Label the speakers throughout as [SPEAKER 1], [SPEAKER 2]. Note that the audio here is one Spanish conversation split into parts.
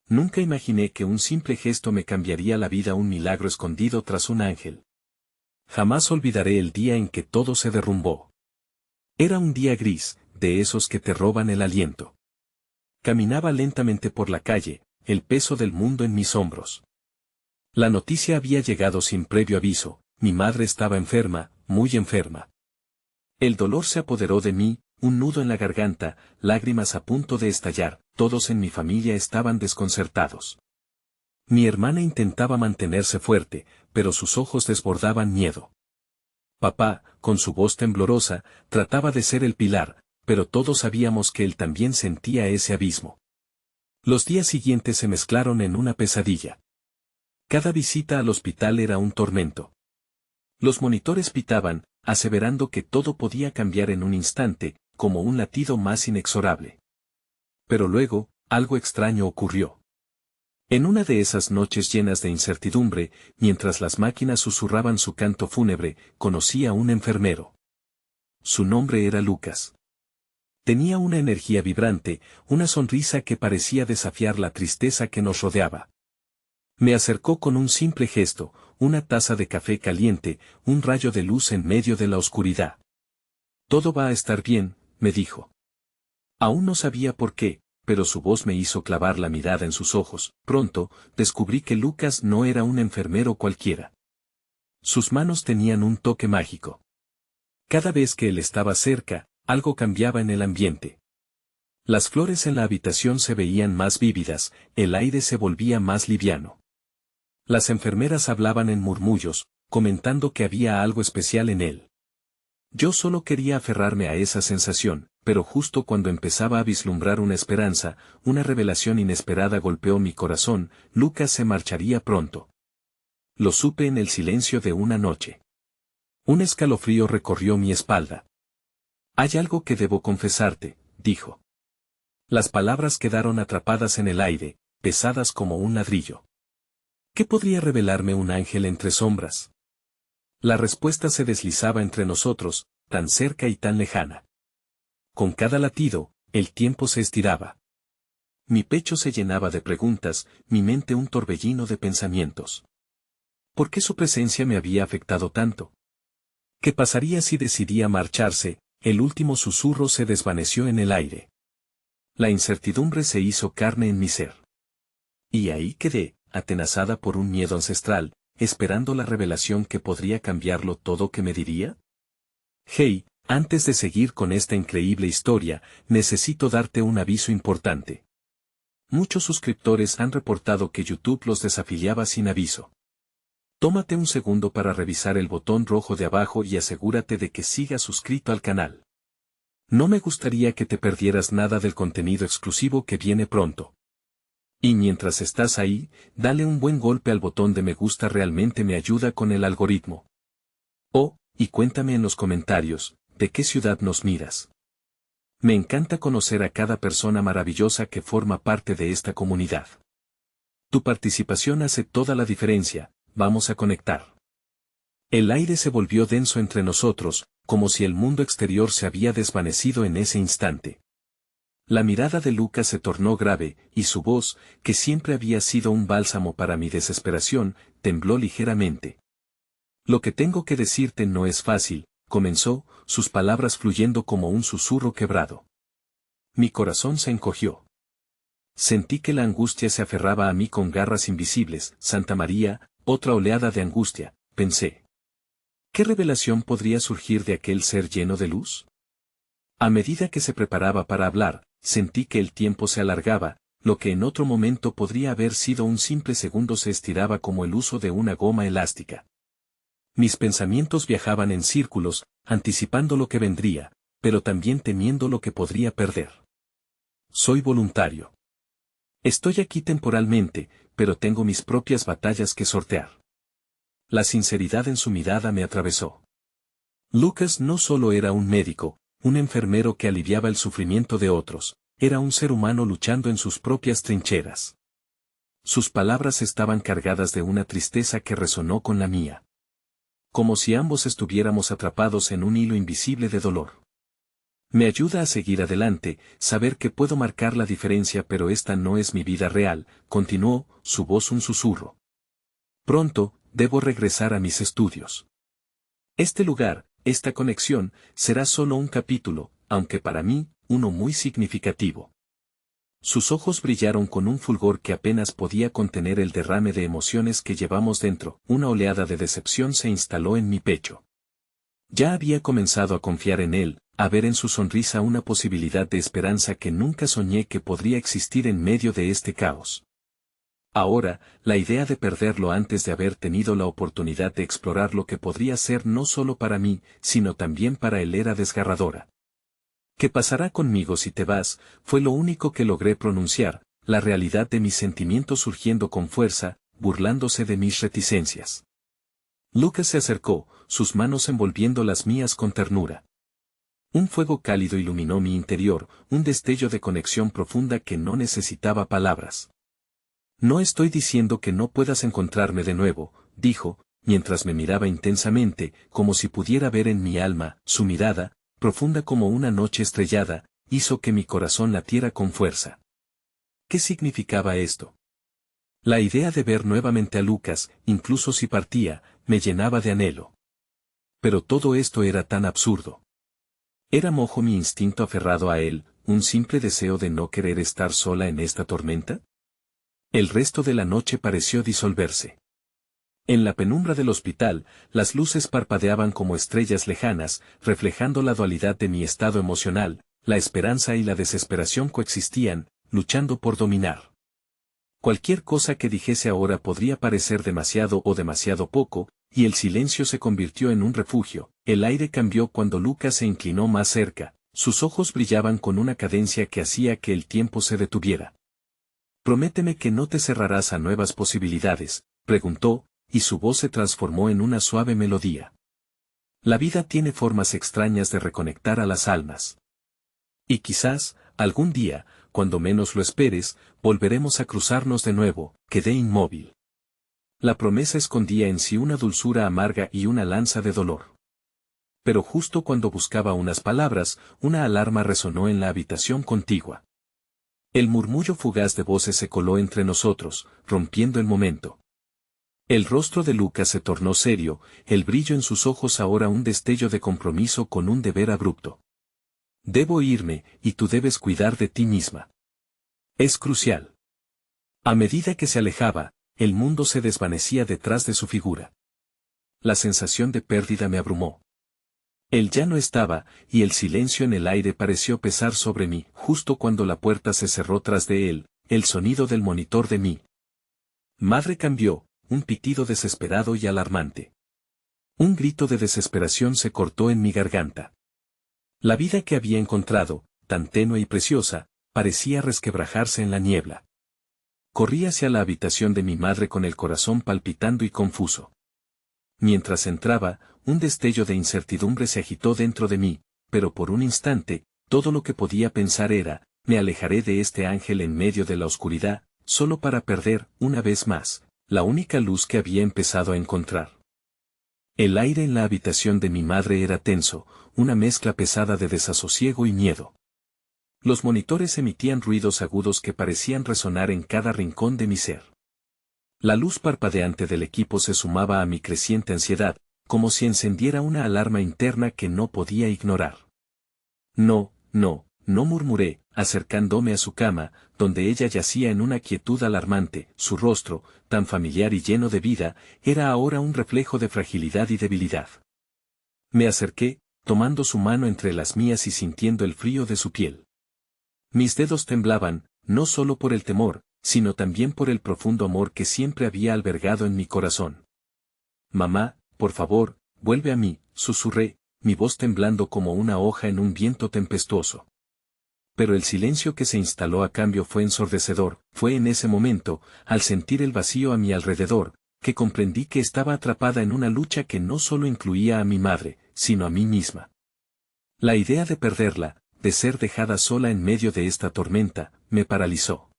[SPEAKER 1] Nunca imaginé que un simple gesto me cambiaría la vida, un milagro escondido tras un ángel. Jamás olvidaré el día en que todo se derrumbó. Era un día gris, de esos que te roban el aliento. Caminaba lentamente por la calle, el peso del mundo en mis hombros. La noticia había llegado sin previo aviso, mi madre estaba enferma, muy enferma. El dolor se apoderó de mí, un nudo en la garganta, lágrimas a punto de estallar, todos en mi familia estaban desconcertados. Mi hermana intentaba mantenerse fuerte, pero sus ojos desbordaban miedo. Papá, con su voz temblorosa, trataba de ser el pilar, pero todos sabíamos que él también sentía ese abismo. Los días siguientes se mezclaron en una pesadilla. Cada visita al hospital era un tormento. Los monitores pitaban, aseverando que todo podía cambiar en un instante, como un latido más inexorable. Pero luego, algo extraño ocurrió. En una de esas noches llenas de incertidumbre, mientras las máquinas susurraban su canto fúnebre, conocí a un enfermero. Su nombre era Lucas. Tenía una energía vibrante, una sonrisa que parecía desafiar la tristeza que nos rodeaba. Me acercó con un simple gesto, una taza de café caliente, un rayo de luz en medio de la oscuridad. Todo va a estar bien, me dijo. Aún no sabía por qué, pero su voz me hizo clavar la mirada en sus ojos. Pronto, descubrí que Lucas no era un enfermero cualquiera. Sus manos tenían un toque mágico. Cada vez que él estaba cerca, algo cambiaba en el ambiente. Las flores en la habitación se veían más vívidas, el aire se volvía más liviano. Las enfermeras hablaban en murmullos, comentando que había algo especial en él. Yo solo quería aferrarme a esa sensación, pero justo cuando empezaba a vislumbrar una esperanza, una revelación inesperada golpeó mi corazón. Lucas se marcharía pronto. Lo supe en el silencio de una noche. Un escalofrío recorrió mi espalda. Hay algo que debo confesarte, dijo. Las palabras quedaron atrapadas en el aire, pesadas como un ladrillo. ¿Qué podría revelarme un ángel entre sombras? La respuesta se deslizaba entre nosotros, tan cerca y tan lejana. Con cada latido, el tiempo se estiraba. Mi pecho se llenaba de preguntas, mi mente un torbellino de pensamientos. ¿Por qué su presencia me había afectado tanto? ¿Qué pasaría si decidía marcharse? El último susurro se desvaneció en el aire. La incertidumbre se hizo carne en mi ser. Y ahí quedé, atenazada por un miedo ancestral, esperando la revelación que podría cambiarlo todo. ¿Qué me diría? Hey, antes de seguir con esta increíble historia, necesito darte un aviso importante. Muchos suscriptores han reportado que YouTube los desafiliaba sin aviso. Tómate un segundo para revisar el botón rojo de abajo y asegúrate de que sigas suscrito al canal. No me gustaría que te perdieras nada del contenido exclusivo que viene pronto. Y mientras estás ahí, dale un buen golpe al botón de me gusta, realmente me ayuda con el algoritmo. Oh, y cuéntame en los comentarios, ¿de qué ciudad nos miras? Me encanta conocer a cada persona maravillosa que forma parte de esta comunidad. Tu participación hace toda la diferencia. Vamos a conectar. El aire se volvió denso entre nosotros, como si el mundo exterior se había desvanecido en ese instante. La mirada de Lucas se tornó grave, y su voz, que siempre había sido un bálsamo para mi desesperación, tembló ligeramente. Lo que tengo que decirte no es fácil, comenzó, sus palabras fluyendo como un susurro quebrado. Mi corazón se encogió. Sentí que la angustia se aferraba a mí con garras invisibles. Santa María, otra oleada de angustia, pensé. ¿Qué revelación podría surgir de aquel ser lleno de luz? A medida que se preparaba para hablar, sentí que el tiempo se alargaba, lo que en otro momento podría haber sido un simple segundo se estiraba como el uso de una goma elástica. Mis pensamientos viajaban en círculos, anticipando lo que vendría, pero también temiendo lo que podría perder. Soy voluntario. Estoy aquí temporalmente, pero tengo mis propias batallas que sortear. La sinceridad en su mirada me atravesó. Lucas no solo era un médico, un enfermero que aliviaba el sufrimiento de otros, era un ser humano luchando en sus propias trincheras. Sus palabras estaban cargadas de una tristeza que resonó con la mía. Como si ambos estuviéramos atrapados en un hilo invisible de dolor. Me ayuda a seguir adelante, saber que puedo marcar la diferencia, pero esta no es mi vida real, continuó, su voz un susurro. Pronto, debo regresar a mis estudios. Este lugar, esta conexión, será solo un capítulo, aunque para mí, uno muy significativo. Sus ojos brillaron con un fulgor que apenas podía contener el derrame de emociones que llevamos dentro. Una oleada de decepción se instaló en mi pecho. Ya había comenzado a confiar en él, a ver en su sonrisa una posibilidad de esperanza que nunca soñé que podría existir en medio de este caos. Ahora, la idea de perderlo antes de haber tenido la oportunidad de explorar lo que podría ser no solo para mí, sino también para él era desgarradora. ¿Qué pasará conmigo si te vas? Fue lo único que logré pronunciar, la realidad de mis sentimientos surgiendo con fuerza, burlándose de mis reticencias. Lucas se acercó, sus manos envolviendo las mías con ternura. Un fuego cálido iluminó mi interior, un destello de conexión profunda que no necesitaba palabras. No estoy diciendo que no puedas encontrarme de nuevo, dijo, mientras me miraba intensamente, como si pudiera ver en mi alma. Su mirada, profunda como una noche estrellada, hizo que mi corazón latiera con fuerza. ¿Qué significaba esto? La idea de ver nuevamente a Lucas, incluso si partía, me llenaba de anhelo. Pero todo esto era tan absurdo. ¿Era mojo mi instinto aferrado a él, un simple deseo de no querer estar sola en esta tormenta? El resto de la noche pareció disolverse. En la penumbra del hospital, las luces parpadeaban como estrellas lejanas, reflejando la dualidad de mi estado emocional. La esperanza y la desesperación coexistían, luchando por dominar. Cualquier cosa que dijese ahora podría parecer demasiado o demasiado poco, y el silencio se convirtió en un refugio. El aire cambió cuando Lucas se inclinó más cerca, sus ojos brillaban con una cadencia que hacía que el tiempo se detuviera. «Prométeme que no te cerrarás a nuevas posibilidades», preguntó, y su voz se transformó en una suave melodía. La vida tiene formas extrañas de reconectar a las almas. Y quizás, algún día, cuando menos lo esperes, volveremos a cruzarnos de nuevo. Quedé inmóvil. La promesa escondía en sí una dulzura amarga y una lanza de dolor. Pero justo cuando buscaba unas palabras, una alarma resonó en la habitación contigua. El murmullo fugaz de voces se coló entre nosotros, rompiendo el momento. El rostro de Lucas se tornó serio, el brillo en sus ojos ahora un destello de compromiso con un deber abrupto. «Debo irme, y tú debes cuidar de ti misma. Es crucial». A medida que se alejaba, el mundo se desvanecía detrás de su figura. La sensación de pérdida me abrumó. Él ya no estaba, y el silencio en el aire pareció pesar sobre mí. Justo cuando la puerta se cerró tras de él, el sonido del monitor de mi madre cambió, un pitido desesperado y alarmante. Un grito de desesperación se cortó en mi garganta. La vida que había encontrado, tan tenue y preciosa, parecía resquebrajarse en la niebla. Corrí hacia la habitación de mi madre con el corazón palpitando y confuso. Mientras entraba, un destello de incertidumbre se agitó dentro de mí, pero por un instante, todo lo que podía pensar era, me alejaré de este ángel en medio de la oscuridad, solo para perder, una vez más, la única luz que había empezado a encontrar. El aire en la habitación de mi madre era tenso, una mezcla pesada de desasosiego y miedo. Los monitores emitían ruidos agudos que parecían resonar en cada rincón de mi ser. La luz parpadeante del equipo se sumaba a mi creciente ansiedad, como si encendiera una alarma interna que no podía ignorar. No, murmuré, acercándome a su cama, donde ella yacía en una quietud alarmante. Su rostro, tan familiar y lleno de vida, era ahora un reflejo de fragilidad y debilidad. Me acerqué, tomando su mano entre las mías y sintiendo el frío de su piel. Mis dedos temblaban, no solo por el temor, sino también por el profundo amor que siempre había albergado en mi corazón. «Mamá, por favor, vuelve a mí», susurré, mi voz temblando como una hoja en un viento tempestuoso. Pero el silencio que se instaló a cambio fue ensordecedor. Fue en ese momento, al sentir el vacío a mi alrededor, que comprendí que estaba atrapada en una lucha que no solo incluía a mi madre, sino a mí misma. La idea de perderla, de ser dejada sola en medio de esta tormenta, me paralizó.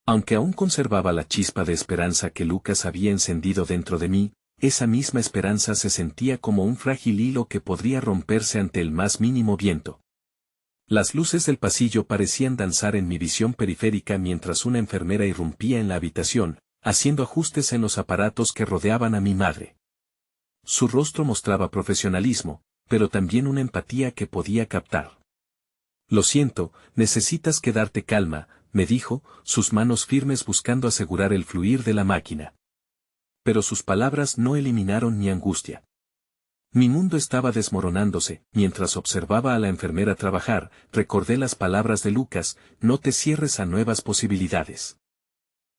[SPEAKER 1] Aunque aún conservaba la chispa de esperanza que Lucas había encendido dentro de mí, esa misma esperanza se sentía como un frágil hilo que podría romperse ante el más mínimo viento. Las luces del pasillo parecían danzar en mi visión periférica mientras una enfermera irrumpía en la habitación, haciendo ajustes en los aparatos que rodeaban a mi madre. Su rostro mostraba profesionalismo, pero también una empatía que podía captar. Lo siento, necesitas quedarte calma, me dijo, sus manos firmes buscando asegurar el fluir de la máquina. Pero sus palabras no eliminaron mi angustia. Mi mundo estaba desmoronándose, mientras observaba a la enfermera trabajar, recordé las palabras de Lucas, no te cierres a nuevas posibilidades.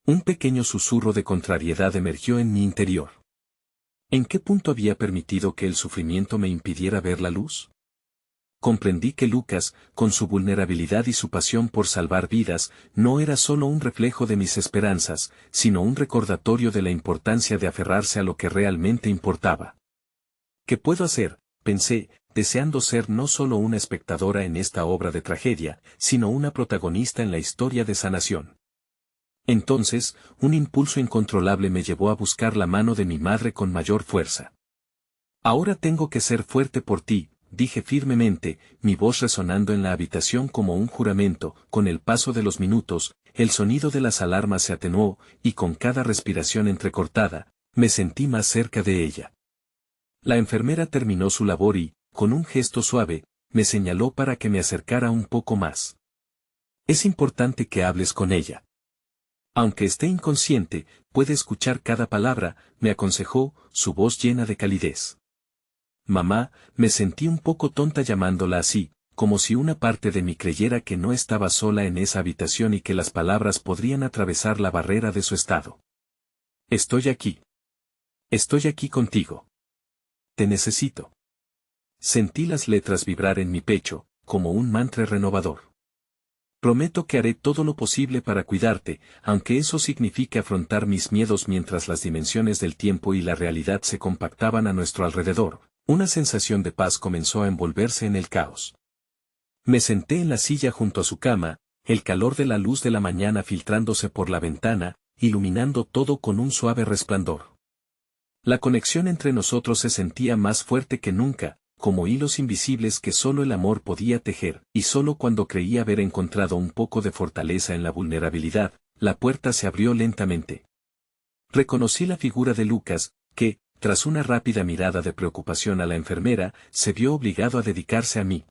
[SPEAKER 1] Un pequeño susurro de contrariedad emergió en mi interior. ¿En qué punto había permitido que el sufrimiento me impidiera ver la luz? Comprendí que Lucas, con su vulnerabilidad y su pasión por salvar vidas, no era solo un reflejo de mis esperanzas, sino un recordatorio de la importancia de aferrarse a lo que realmente importaba. ¿Qué puedo hacer?, pensé, deseando ser no solo una espectadora en esta obra de tragedia, sino una protagonista en la historia de sanación. Entonces, un impulso incontrolable me llevó a buscar la mano de mi madre con mayor fuerza. Ahora tengo que ser fuerte por ti, dije firmemente, mi voz resonando en la habitación como un juramento. Con el paso de los minutos, el sonido de las alarmas se atenuó, y con cada respiración entrecortada, me sentí más cerca de ella. La enfermera terminó su labor y, con un gesto suave, me señaló para que me acercara un poco más. Es importante que hables con ella. Aunque esté inconsciente, puede escuchar cada palabra, me aconsejó, su voz llena de calidez. Mamá, me sentí un poco tonta llamándola así, como si una parte de mí creyera que no estaba sola en esa habitación y que las palabras podrían atravesar la barrera de su estado. Estoy aquí. Estoy aquí contigo. Te necesito. Sentí las letras vibrar en mi pecho, como un mantra renovador. Prometo que haré todo lo posible para cuidarte, aunque eso signifique afrontar mis miedos mientras las dimensiones del tiempo y la realidad se compactaban a nuestro alrededor. Una sensación de paz comenzó a envolverse en el caos. Me senté en la silla junto a su cama, el calor de la luz de la mañana filtrándose por la ventana, iluminando todo con un suave resplandor. La conexión entre nosotros se sentía más fuerte que nunca, como hilos invisibles que solo el amor podía tejer, y solo cuando creí haber encontrado un poco de fortaleza en la vulnerabilidad, la puerta se abrió lentamente. Reconocí la figura de Lucas, que, tras una rápida mirada de preocupación a la enfermera, se vio obligado a dedicarse a mí.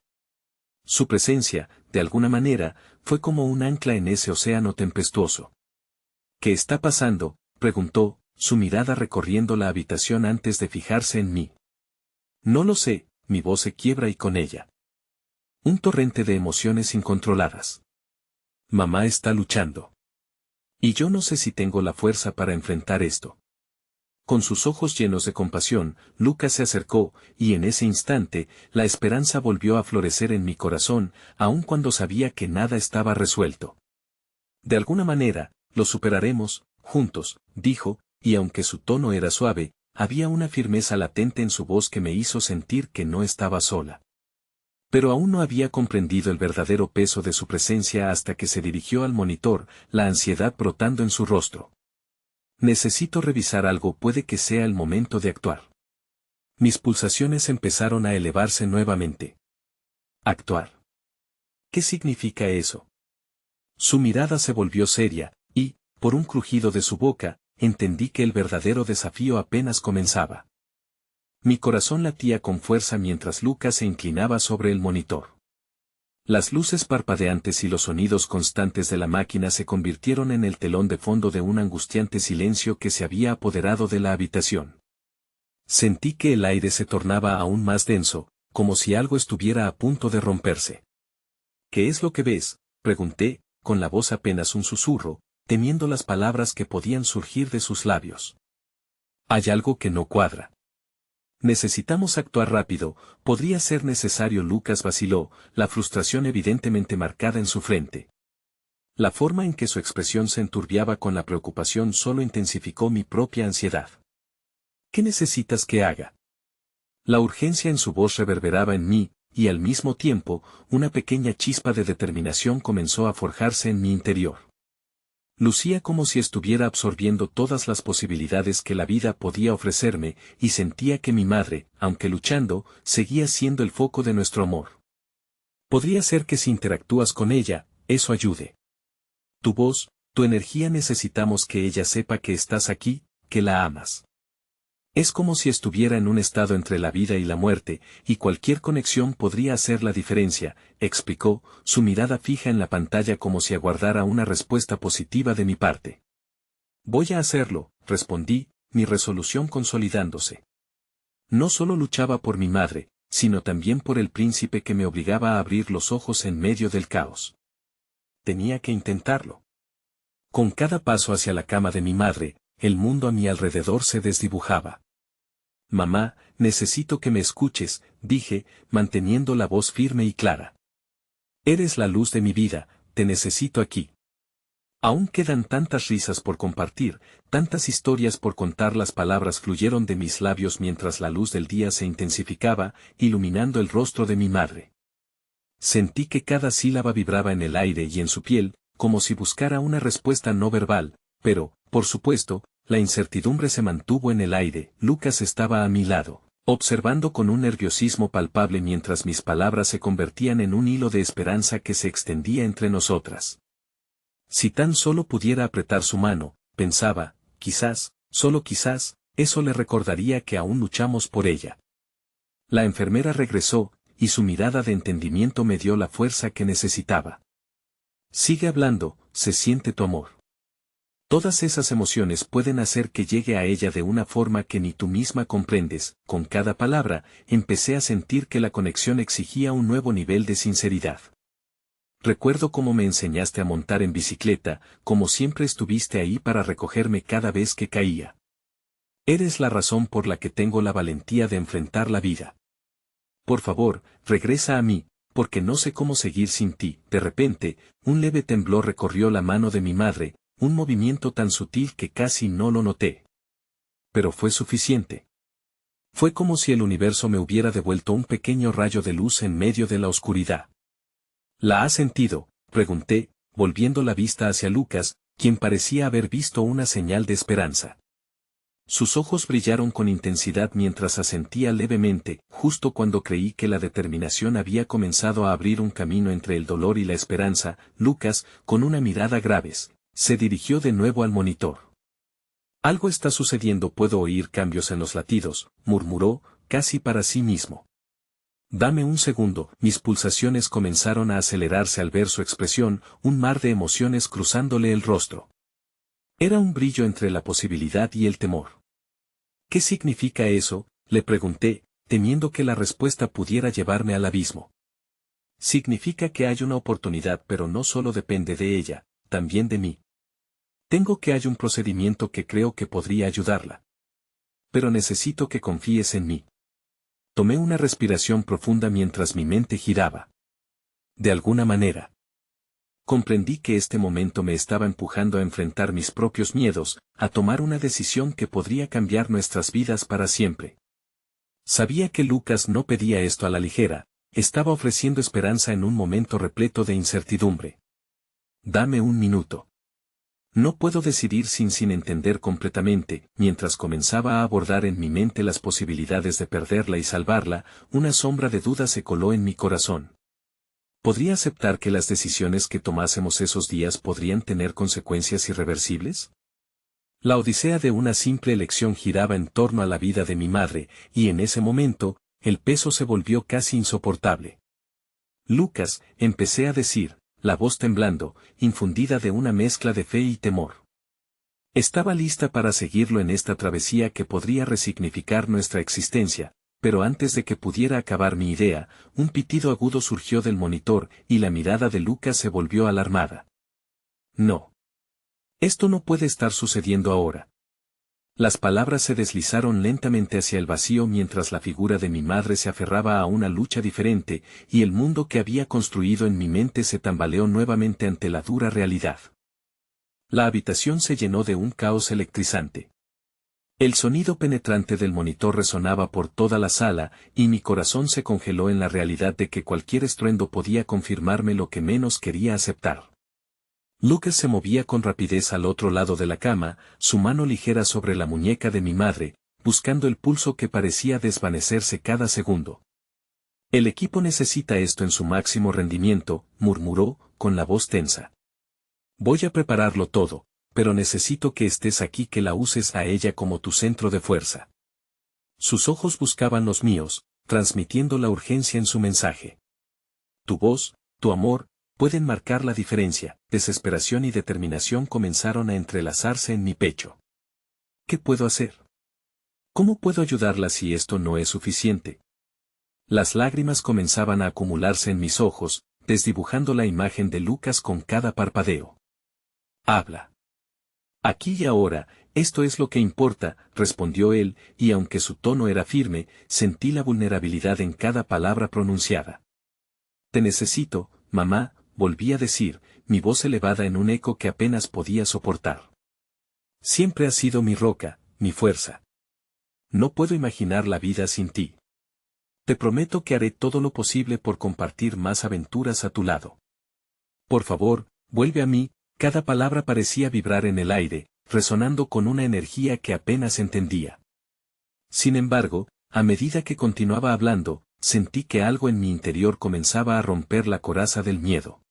[SPEAKER 1] Su presencia, de alguna manera, fue como un ancla en ese océano tempestuoso. ¿Qué está pasando?, preguntó, su mirada recorriendo la habitación antes de fijarse en mí. No lo sé, mi voz se quiebra y con ella. Un torrente de emociones incontroladas. Mamá está luchando. Y yo no sé si tengo la fuerza para enfrentar esto. Con sus ojos llenos de compasión, Lucas se acercó, y en ese instante, la esperanza volvió a florecer en mi corazón, aun cuando sabía que nada estaba resuelto. De alguna manera, lo superaremos, juntos, dijo, y aunque su tono era suave, había una firmeza latente en su voz que me hizo sentir que no estaba sola. Pero aún no había comprendido el verdadero peso de su presencia hasta que se dirigió al monitor, la ansiedad brotando en su rostro. Necesito revisar algo, puede que sea el momento de actuar. Mis pulsaciones empezaron a elevarse nuevamente. ¿Actuar? ¿Qué significa eso? Su mirada se volvió seria, y, por un crujido de su boca, entendí que el verdadero desafío apenas comenzaba. Mi corazón latía con fuerza mientras Lucas se inclinaba sobre el monitor. Las luces parpadeantes y los sonidos constantes de la máquina se convirtieron en el telón de fondo de un angustiante silencio que se había apoderado de la habitación. Sentí que el aire se tornaba aún más denso, como si algo estuviera a punto de romperse. ¿Qué es lo que ves?, pregunté, con la voz apenas un susurro, temiendo las palabras que podían surgir de sus labios. Hay algo que no cuadra. Necesitamos actuar rápido, podría ser necesario. Lucas vaciló, la frustración evidentemente marcada en su frente. La forma en que su expresión se enturbiaba con la preocupación solo intensificó mi propia ansiedad. ¿Qué necesitas que haga? La urgencia en su voz reverberaba en mí, y al mismo tiempo, una pequeña chispa de determinación comenzó a forjarse en mi interior. Lucía como si estuviera absorbiendo todas las posibilidades que la vida podía ofrecerme, y sentía que mi madre, aunque luchando, seguía siendo el foco de nuestro amor. Podría ser que si interactúas con ella, eso ayude. Tu voz, tu energía necesitamos que ella sepa que estás aquí, que la amas. Es como si estuviera en un estado entre la vida y la muerte, y cualquier conexión podría hacer la diferencia, explicó, su mirada fija en la pantalla como si aguardara una respuesta positiva de mi parte. Voy a hacerlo, respondí, mi resolución consolidándose. No solo luchaba por mi madre, sino también por el príncipe que me obligaba a abrir los ojos en medio del caos. Tenía que intentarlo. Con cada paso hacia la cama de mi madre, el mundo a mi alrededor se desdibujaba. Mamá, necesito que me escuches, dije, manteniendo la voz firme y clara. Eres la luz de mi vida, te necesito aquí. Aún quedan tantas risas por compartir, tantas historias por contar. Las palabras fluyeron de mis labios mientras la luz del día se intensificaba, iluminando el rostro de mi madre. Sentí que cada sílaba vibraba en el aire y en su piel, como si buscara una respuesta no verbal, pero, por supuesto, la incertidumbre se mantuvo en el aire. Lucas estaba a mi lado, observando con un nerviosismo palpable mientras mis palabras se convertían en un hilo de esperanza que se extendía entre nosotras. Si tan solo pudiera apretar su mano, pensaba, quizás, solo quizás, eso le recordaría que aún luchamos por ella. La enfermera regresó, y su mirada de entendimiento me dio la fuerza que necesitaba. Sigue hablando, se siente tu amor. Todas esas emociones pueden hacer que llegue a ella de una forma que ni tú misma comprendes. Con cada palabra, empecé a sentir que la conexión exigía un nuevo nivel de sinceridad. Recuerdo cómo me enseñaste a montar en bicicleta, como siempre estuviste ahí para recogerme cada vez que caía. Eres la razón por la que tengo la valentía de enfrentar la vida. Por favor, regresa a mí, porque no sé cómo seguir sin ti. De repente, un leve temblor recorrió la mano de mi madre, un movimiento tan sutil que casi no lo noté. Pero fue suficiente. Fue como si el universo me hubiera devuelto un pequeño rayo de luz en medio de la oscuridad. ¿La has sentido?, pregunté, volviendo la vista hacia Lucas, quien parecía haber visto una señal de esperanza. Sus ojos brillaron con intensidad mientras asentía levemente, justo cuando creí que la determinación había comenzado a abrir un camino entre el dolor y la esperanza. Lucas, con una mirada grave, se dirigió de nuevo al monitor. Algo está sucediendo, puedo oír cambios en los latidos, murmuró, casi para sí mismo. Dame un segundo. Mis pulsaciones comenzaron a acelerarse al ver su expresión, un mar de emociones cruzándole el rostro. Era un brillo entre la posibilidad y el temor. ¿Qué significa eso?, le pregunté, temiendo que la respuesta pudiera llevarme al abismo. Significa que hay una oportunidad, pero no solo depende de ella, también de mí. Tengo que hay un procedimiento que creo que podría ayudarla. Pero necesito que confíes en mí. Tomé una respiración profunda mientras mi mente giraba. De alguna manera, comprendí que este momento me estaba empujando a enfrentar mis propios miedos, a tomar una decisión que podría cambiar nuestras vidas para siempre. Sabía que Lucas no pedía esto a la ligera, estaba ofreciendo esperanza en un momento repleto de incertidumbre. Dame un minuto. No puedo decidir sin entender completamente. Mientras comenzaba a abordar en mi mente las posibilidades de perderla y salvarla, una sombra de duda se coló en mi corazón. ¿Podría aceptar que las decisiones que tomásemos esos días podrían tener consecuencias irreversibles? La odisea de una simple elección giraba en torno a la vida de mi madre, y en ese momento, el peso se volvió casi insoportable. Lucas, empecé a decir, la voz temblando, infundida de una mezcla de fe y temor. Estaba lista para seguirlo en esta travesía que podría resignificar nuestra existencia, pero antes de que pudiera acabar mi idea, un pitido agudo surgió del monitor y la mirada de Lucas se volvió alarmada. No. Esto no puede estar sucediendo ahora. Las palabras se deslizaron lentamente hacia el vacío mientras la figura de mi madre se aferraba a una lucha diferente, y el mundo que había construido en mi mente se tambaleó nuevamente ante la dura realidad. La habitación se llenó de un caos electrizante. El sonido penetrante del monitor resonaba por toda la sala, y mi corazón se congeló en la realidad de que cualquier estruendo podía confirmarme lo que menos quería aceptar. Lucas se movía con rapidez al otro lado de la cama, su mano ligera sobre la muñeca de mi madre, buscando el pulso que parecía desvanecerse cada segundo. El equipo necesita esto en su máximo rendimiento, murmuró, con la voz tensa. Voy a prepararlo todo, pero necesito que estés aquí, que la uses a ella como tu centro de fuerza. Sus ojos buscaban los míos, transmitiendo la urgencia en su mensaje. Tu voz, tu amor, pueden marcar la diferencia. Desesperación y determinación comenzaron a entrelazarse en mi pecho. ¿Qué puedo hacer? ¿Cómo puedo ayudarla si esto no es suficiente? Las lágrimas comenzaban a acumularse en mis ojos, desdibujando la imagen de Lucas con cada parpadeo. Habla. Aquí y ahora, esto es lo que importa, respondió él, y aunque su tono era firme, sentí la vulnerabilidad en cada palabra pronunciada. Te necesito, mamá, volví a decir, mi voz elevada en un eco que apenas podía soportar. Siempre has sido mi roca, mi fuerza. No puedo imaginar la vida sin ti. Te prometo que haré todo lo posible por compartir más aventuras a tu lado. Por favor, vuelve a mí. Cada palabra parecía vibrar en el aire, resonando con una energía que apenas entendía. Sin embargo, a medida que continuaba hablando, sentí que algo en mi interior comenzaba a romper la coraza del miedo.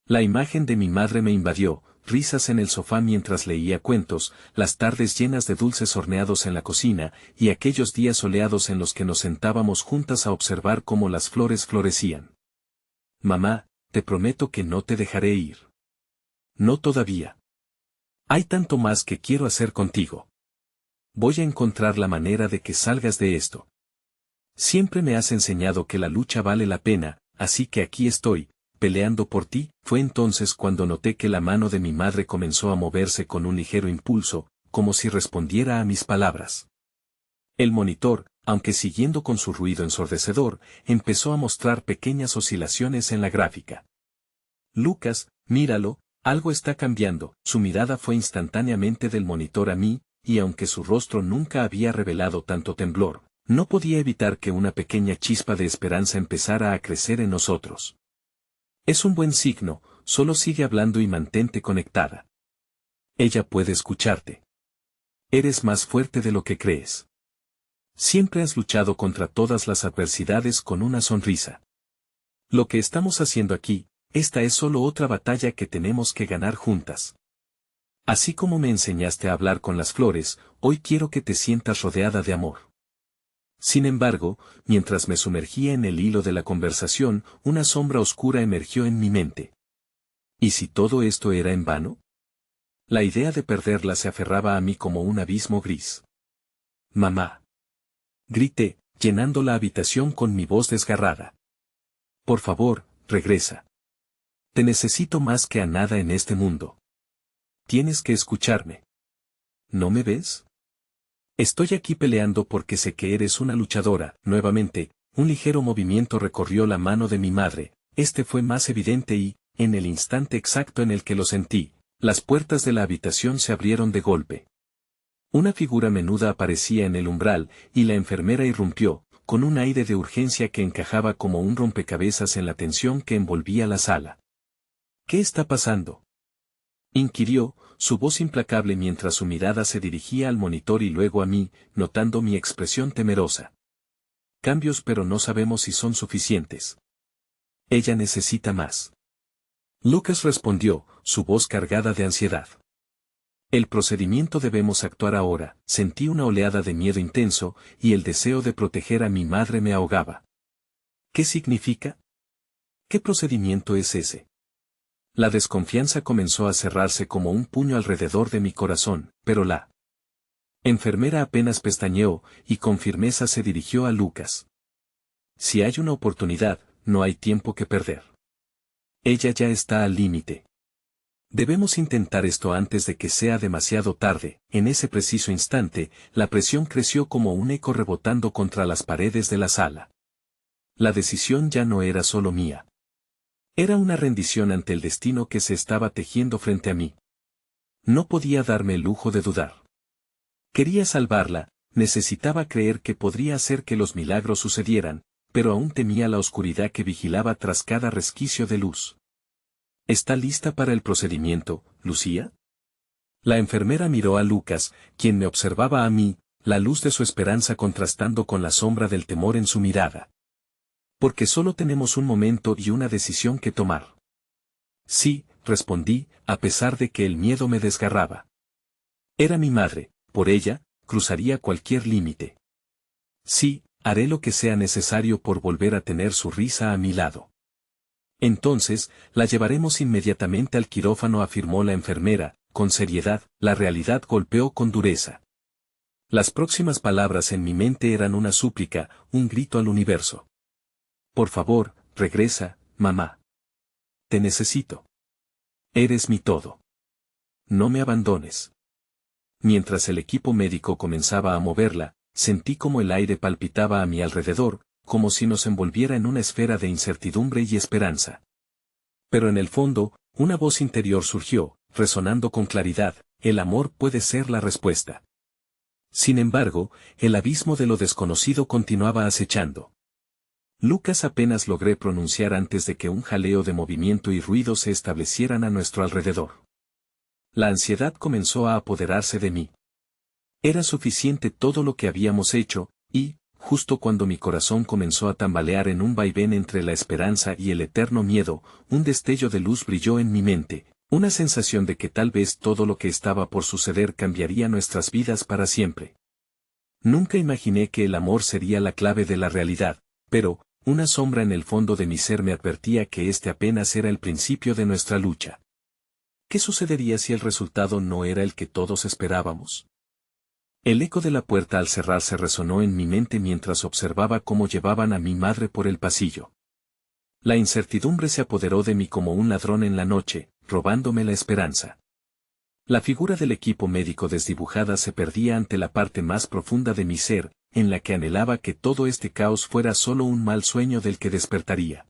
[SPEAKER 1] La imagen de mi madre me invadió, risas en el sofá mientras leía cuentos, las tardes llenas de dulces horneados en la cocina, y aquellos días soleados en los que nos sentábamos juntas a observar cómo las flores florecían. Mamá, te prometo que no te dejaré ir. No todavía. Hay tanto más que quiero hacer contigo. Voy a encontrar la manera de que salgas de esto. Siempre me has enseñado que la lucha vale la pena, así que aquí estoy, peleando por ti. Fue entonces cuando noté que la mano de mi madre comenzó a moverse con un ligero impulso, como si respondiera a mis palabras. El monitor, aunque siguiendo con su ruido ensordecedor, empezó a mostrar pequeñas oscilaciones en la gráfica. Lucas, míralo. Algo está cambiando. Su mirada fue instantáneamente del monitor a mí, y aunque su rostro nunca había revelado tanto temblor, no podía evitar que una pequeña chispa de esperanza empezara a crecer en nosotros. Es un buen signo, solo sigue hablando y mantente conectada. Ella puede escucharte. Eres más fuerte de lo que crees. Siempre has luchado contra todas las adversidades con una sonrisa. Lo que estamos haciendo aquí, esta es solo otra batalla que tenemos que ganar juntas. Así como me enseñaste a hablar con las flores, hoy quiero que te sientas rodeada de amor. Sin embargo, mientras me sumergía en el hilo de la conversación, una sombra oscura emergió en mi mente. ¿Y si todo esto era en vano? La idea de perderla se aferraba a mí como un abismo gris. Mamá. Grité, llenando la habitación con mi voz desgarrada. Por favor, regresa. Te necesito más que a nada en este mundo. Tienes que escucharme. ¿No me ves? Estoy aquí peleando porque sé que eres una luchadora. Nuevamente, un ligero movimiento recorrió la mano de mi madre. Este fue más evidente y, en el instante exacto en el que lo sentí, las puertas de la habitación se abrieron de golpe. Una figura menuda aparecía en el umbral, y la enfermera irrumpió, con un aire de urgencia que encajaba como un rompecabezas en la tensión que envolvía la sala. ¿Qué está pasando?, inquirió, su voz implacable mientras su mirada se dirigía al monitor y luego a mí, notando mi expresión temerosa. Cambios, pero no sabemos si son suficientes. Ella necesita más. Lucas respondió, su voz cargada de ansiedad. El procedimiento, debemos actuar ahora. Sentí una oleada de miedo intenso, y el deseo de proteger a mi madre me ahogaba. ¿Qué significa? ¿Qué procedimiento es ese? La desconfianza comenzó a cerrarse como un puño alrededor de mi corazón, pero la enfermera apenas pestañeó, y con firmeza se dirigió a Lucas. Si hay una oportunidad, no hay tiempo que perder. Ella ya está al límite. Debemos intentar esto antes de que sea demasiado tarde. En ese preciso instante, la presión creció como un eco rebotando contra las paredes de la sala. La decisión ya no era solo mía. Era una rendición ante el destino que se estaba tejiendo frente a mí. No podía darme el lujo de dudar. Quería salvarla, necesitaba creer que podría hacer que los milagros sucedieran, pero aún temía la oscuridad que vigilaba tras cada resquicio de luz. ¿Está lista para el procedimiento, Lucía? La enfermera miró a Lucas, quien me observaba a mí, la luz de su esperanza contrastando con la sombra del temor en su mirada. Porque solo tenemos un momento y una decisión que tomar. Sí, respondí, a pesar de que el miedo me desgarraba. Era mi madre, por ella, cruzaría cualquier límite. Sí, haré lo que sea necesario por volver a tener su risa a mi lado. Entonces, la llevaremos inmediatamente al quirófano, afirmó la enfermera, con seriedad. La realidad golpeó con dureza. Las próximas palabras en mi mente eran una súplica, un grito al universo. Por favor, regresa, mamá. Te necesito. Eres mi todo. No me abandones. Mientras el equipo médico comenzaba a moverla, sentí como el aire palpitaba a mi alrededor, como si nos envolviera en una esfera de incertidumbre y esperanza. Pero en el fondo, una voz interior surgió, resonando con claridad: el amor puede ser la respuesta. Sin embargo, el abismo de lo desconocido continuaba acechando. Lucas, apenas logré pronunciar antes de que un jaleo de movimiento y ruido se establecieran a nuestro alrededor. La ansiedad comenzó a apoderarse de mí. Era suficiente todo lo que habíamos hecho, y, justo cuando mi corazón comenzó a tambalear en un vaivén entre la esperanza y el eterno miedo, un destello de luz brilló en mi mente, una sensación de que tal vez todo lo que estaba por suceder cambiaría nuestras vidas para siempre. Nunca imaginé que el amor sería la clave de la realidad, pero, una sombra en el fondo de mi ser me advertía que este apenas era el principio de nuestra lucha. ¿Qué sucedería si el resultado no era el que todos esperábamos? El eco de la puerta al cerrarse resonó en mi mente mientras observaba cómo llevaban a mi madre por el pasillo. La incertidumbre se apoderó de mí como un ladrón en la noche, robándome la esperanza. La figura del equipo médico desdibujada se perdía ante la parte más profunda de mi ser, en la que anhelaba que todo este caos fuera solo un mal sueño del que despertaría.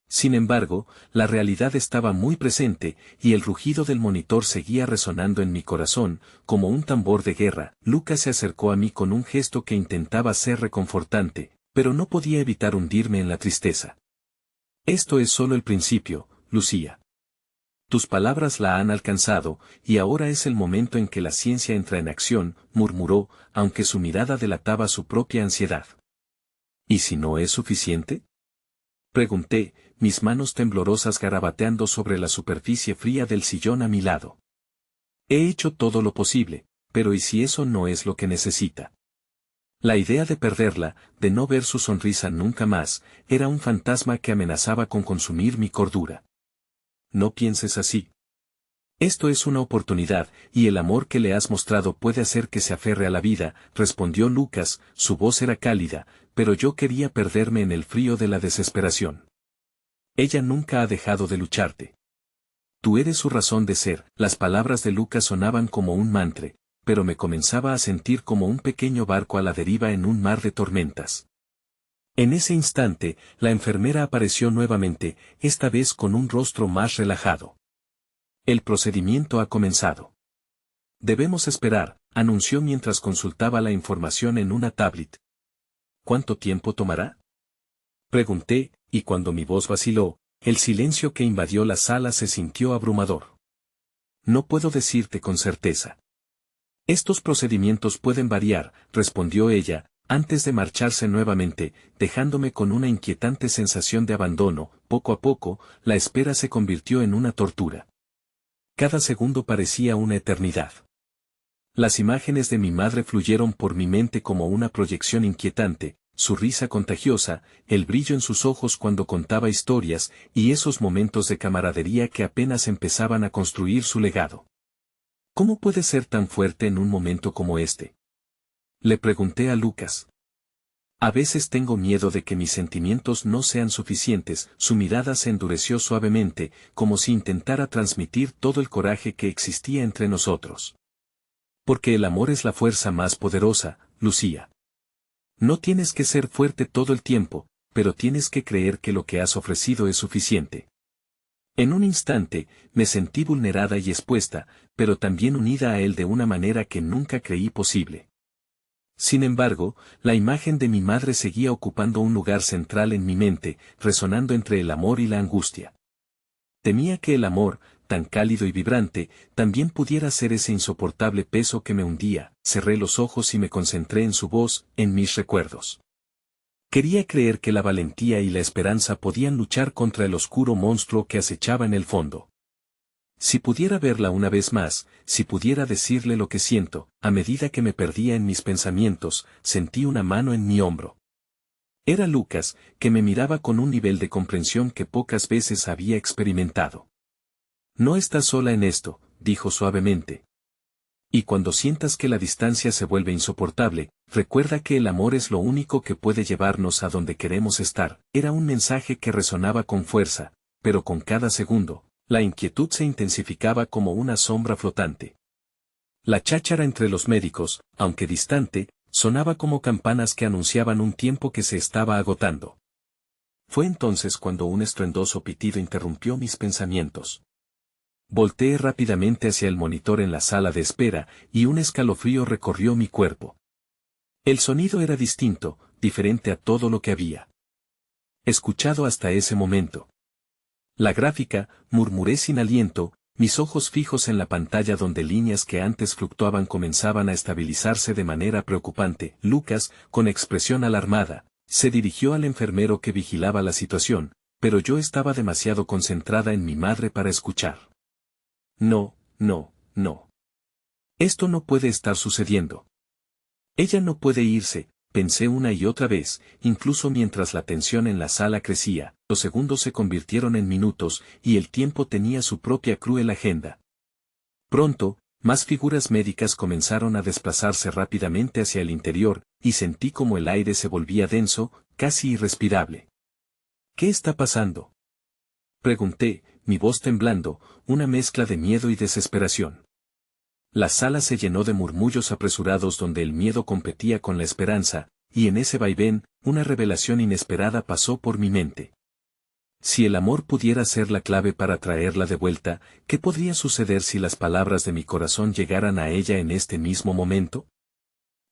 [SPEAKER 1] Sin embargo, la realidad estaba muy presente, y el rugido del monitor seguía resonando en mi corazón, como un tambor de guerra. Lucas se acercó a mí con un gesto que intentaba ser reconfortante, pero no podía evitar hundirme en la tristeza. Esto es solo el principio, Lucía. Tus palabras la han alcanzado, y ahora es el momento en que la ciencia entra en acción, murmuró, aunque su mirada delataba su propia ansiedad. ¿Y si no es suficiente?, pregunté, mis manos temblorosas garabateando sobre la superficie fría del sillón a mi lado. He hecho todo lo posible, pero ¿y si eso no es lo que necesita? La idea de perderla, de no ver su sonrisa nunca más, era un fantasma que amenazaba con consumir mi cordura. No pienses así. Esto es una oportunidad, y el amor que le has mostrado puede hacer que se aferre a la vida, respondió Lucas. Su voz era cálida, pero yo quería perderme en el frío de la desesperación. Ella nunca ha dejado de lucharte. Tú eres su razón de ser. Las palabras de Lucas sonaban como un mantra, pero me comenzaba a sentir como un pequeño barco a la deriva en un mar de tormentas. En ese instante, la enfermera apareció nuevamente, esta vez con un rostro más relajado. El procedimiento ha comenzado. Debemos esperar, anunció mientras consultaba la información en una tablet. ¿Cuánto tiempo tomará?, pregunté, y cuando mi voz vaciló, el silencio que invadió la sala se sintió abrumador. No puedo decirte con certeza. Estos procedimientos pueden variar, respondió ella, antes de marcharse nuevamente, dejándome con una inquietante sensación de abandono. Poco a poco, la espera se convirtió en una tortura. Cada segundo parecía una eternidad. Las imágenes de mi madre fluyeron por mi mente como una proyección inquietante, su risa contagiosa, el brillo en sus ojos cuando contaba historias, y esos momentos de camaradería que apenas empezaban a construir su legado. ¿Cómo puede ser tan fuerte en un momento como este?, le pregunté a Lucas. A veces tengo miedo de que mis sentimientos no sean suficientes. Su mirada se endureció suavemente, como si intentara transmitir todo el coraje que existía entre nosotros. Porque el amor es la fuerza más poderosa, Lucía. No tienes que ser fuerte todo el tiempo, pero tienes que creer que lo que has ofrecido es suficiente. En un instante, me sentí vulnerada y expuesta, pero también unida a él de una manera que nunca creí posible. Sin embargo, la imagen de mi madre seguía ocupando un lugar central en mi mente, resonando entre el amor y la angustia. Temía que el amor, tan cálido y vibrante, también pudiera ser ese insoportable peso que me hundía. Cerré los ojos y me concentré en su voz, en mis recuerdos. Quería creer que la valentía y la esperanza podían luchar contra el oscuro monstruo que acechaba en el fondo. Si pudiera verla una vez más, si pudiera decirle lo que siento, a medida que me perdía en mis pensamientos, sentí una mano en mi hombro. Era Lucas, que me miraba con un nivel de comprensión que pocas veces había experimentado. No estás sola en esto, dijo suavemente. Y cuando sientas que la distancia se vuelve insoportable, recuerda que el amor es lo único que puede llevarnos a donde queremos estar. Era un mensaje que resonaba con fuerza, pero con cada segundo, la inquietud se intensificaba como una sombra flotante. La cháchara entre los médicos, aunque distante, sonaba como campanas que anunciaban un tiempo que se estaba agotando. Fue entonces cuando un estruendoso pitido interrumpió mis pensamientos. Volteé rápidamente hacia el monitor en la sala de espera, y un escalofrío recorrió mi cuerpo. El sonido era distinto, diferente a todo lo que había escuchado hasta ese momento. La gráfica, murmuré sin aliento, mis ojos fijos en la pantalla donde líneas que antes fluctuaban comenzaban a estabilizarse de manera preocupante. Lucas, con expresión alarmada, se dirigió al enfermero que vigilaba la situación, pero yo estaba demasiado concentrada en mi madre para escuchar. No, no, no. Esto no puede estar sucediendo. Ella no puede irse, pensé una y otra vez, incluso mientras la tensión en la sala crecía, los segundos se convirtieron en minutos, y el tiempo tenía su propia cruel agenda. Pronto, más figuras médicas comenzaron a desplazarse rápidamente hacia el interior, y sentí como el aire se volvía denso, casi irrespirable. ¿Qué está pasando?, pregunté, mi voz temblando, una mezcla de miedo y desesperación. La sala se llenó de murmullos apresurados donde el miedo competía con la esperanza, y en ese vaivén, una revelación inesperada pasó por mi mente. Si el amor pudiera ser la clave para traerla de vuelta, ¿qué podría suceder si las palabras de mi corazón llegaran a ella en este mismo momento?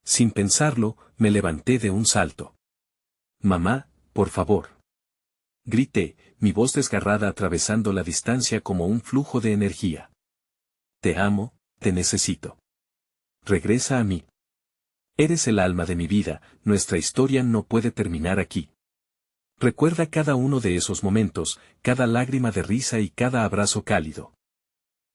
[SPEAKER 1] Sin pensarlo, me levanté de un salto. Mamá, por favor. Grité, mi voz desgarrada atravesando la distancia como un flujo de energía. Te amo, te necesito. Regresa a mí. Eres el alma de mi vida, nuestra historia no puede terminar aquí. Recuerda cada uno de esos momentos, cada lágrima de risa y cada abrazo cálido.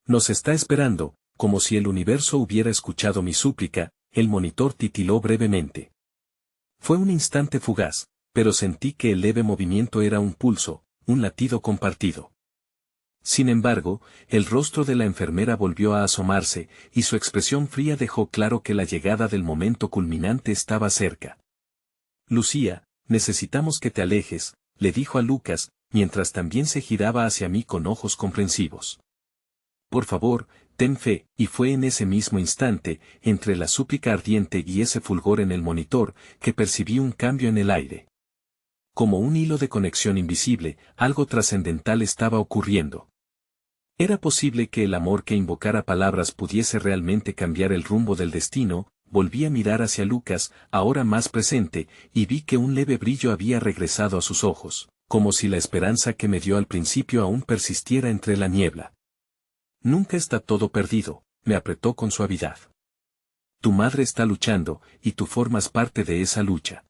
[SPEAKER 1] Nos está esperando, como si el universo hubiera escuchado mi súplica, el monitor titiló brevemente. Fue un instante fugaz, pero sentí que el leve movimiento era un pulso, un latido compartido. Sin embargo, el rostro de la enfermera volvió a asomarse, y su expresión fría dejó claro que la llegada del momento culminante estaba cerca. Lucía, necesitamos que te alejes, le dijo a Lucas, mientras también se giraba hacia mí con ojos comprensivos. Por favor, ten fe, y fue en ese mismo instante, entre la súplica ardiente y ese fulgor en el monitor, que percibí un cambio en el aire. Como un hilo de conexión invisible, algo trascendental estaba ocurriendo. Era posible que el amor que invocara palabras pudiese realmente cambiar el rumbo del destino. Volví a mirar hacia Lucas, ahora más presente, y vi que un leve brillo había regresado a sus ojos, como si la esperanza que me dio al principio aún persistiera entre la niebla. Nunca está todo perdido, me apretó con suavidad. Tu madre está luchando, y tú formas parte de esa lucha.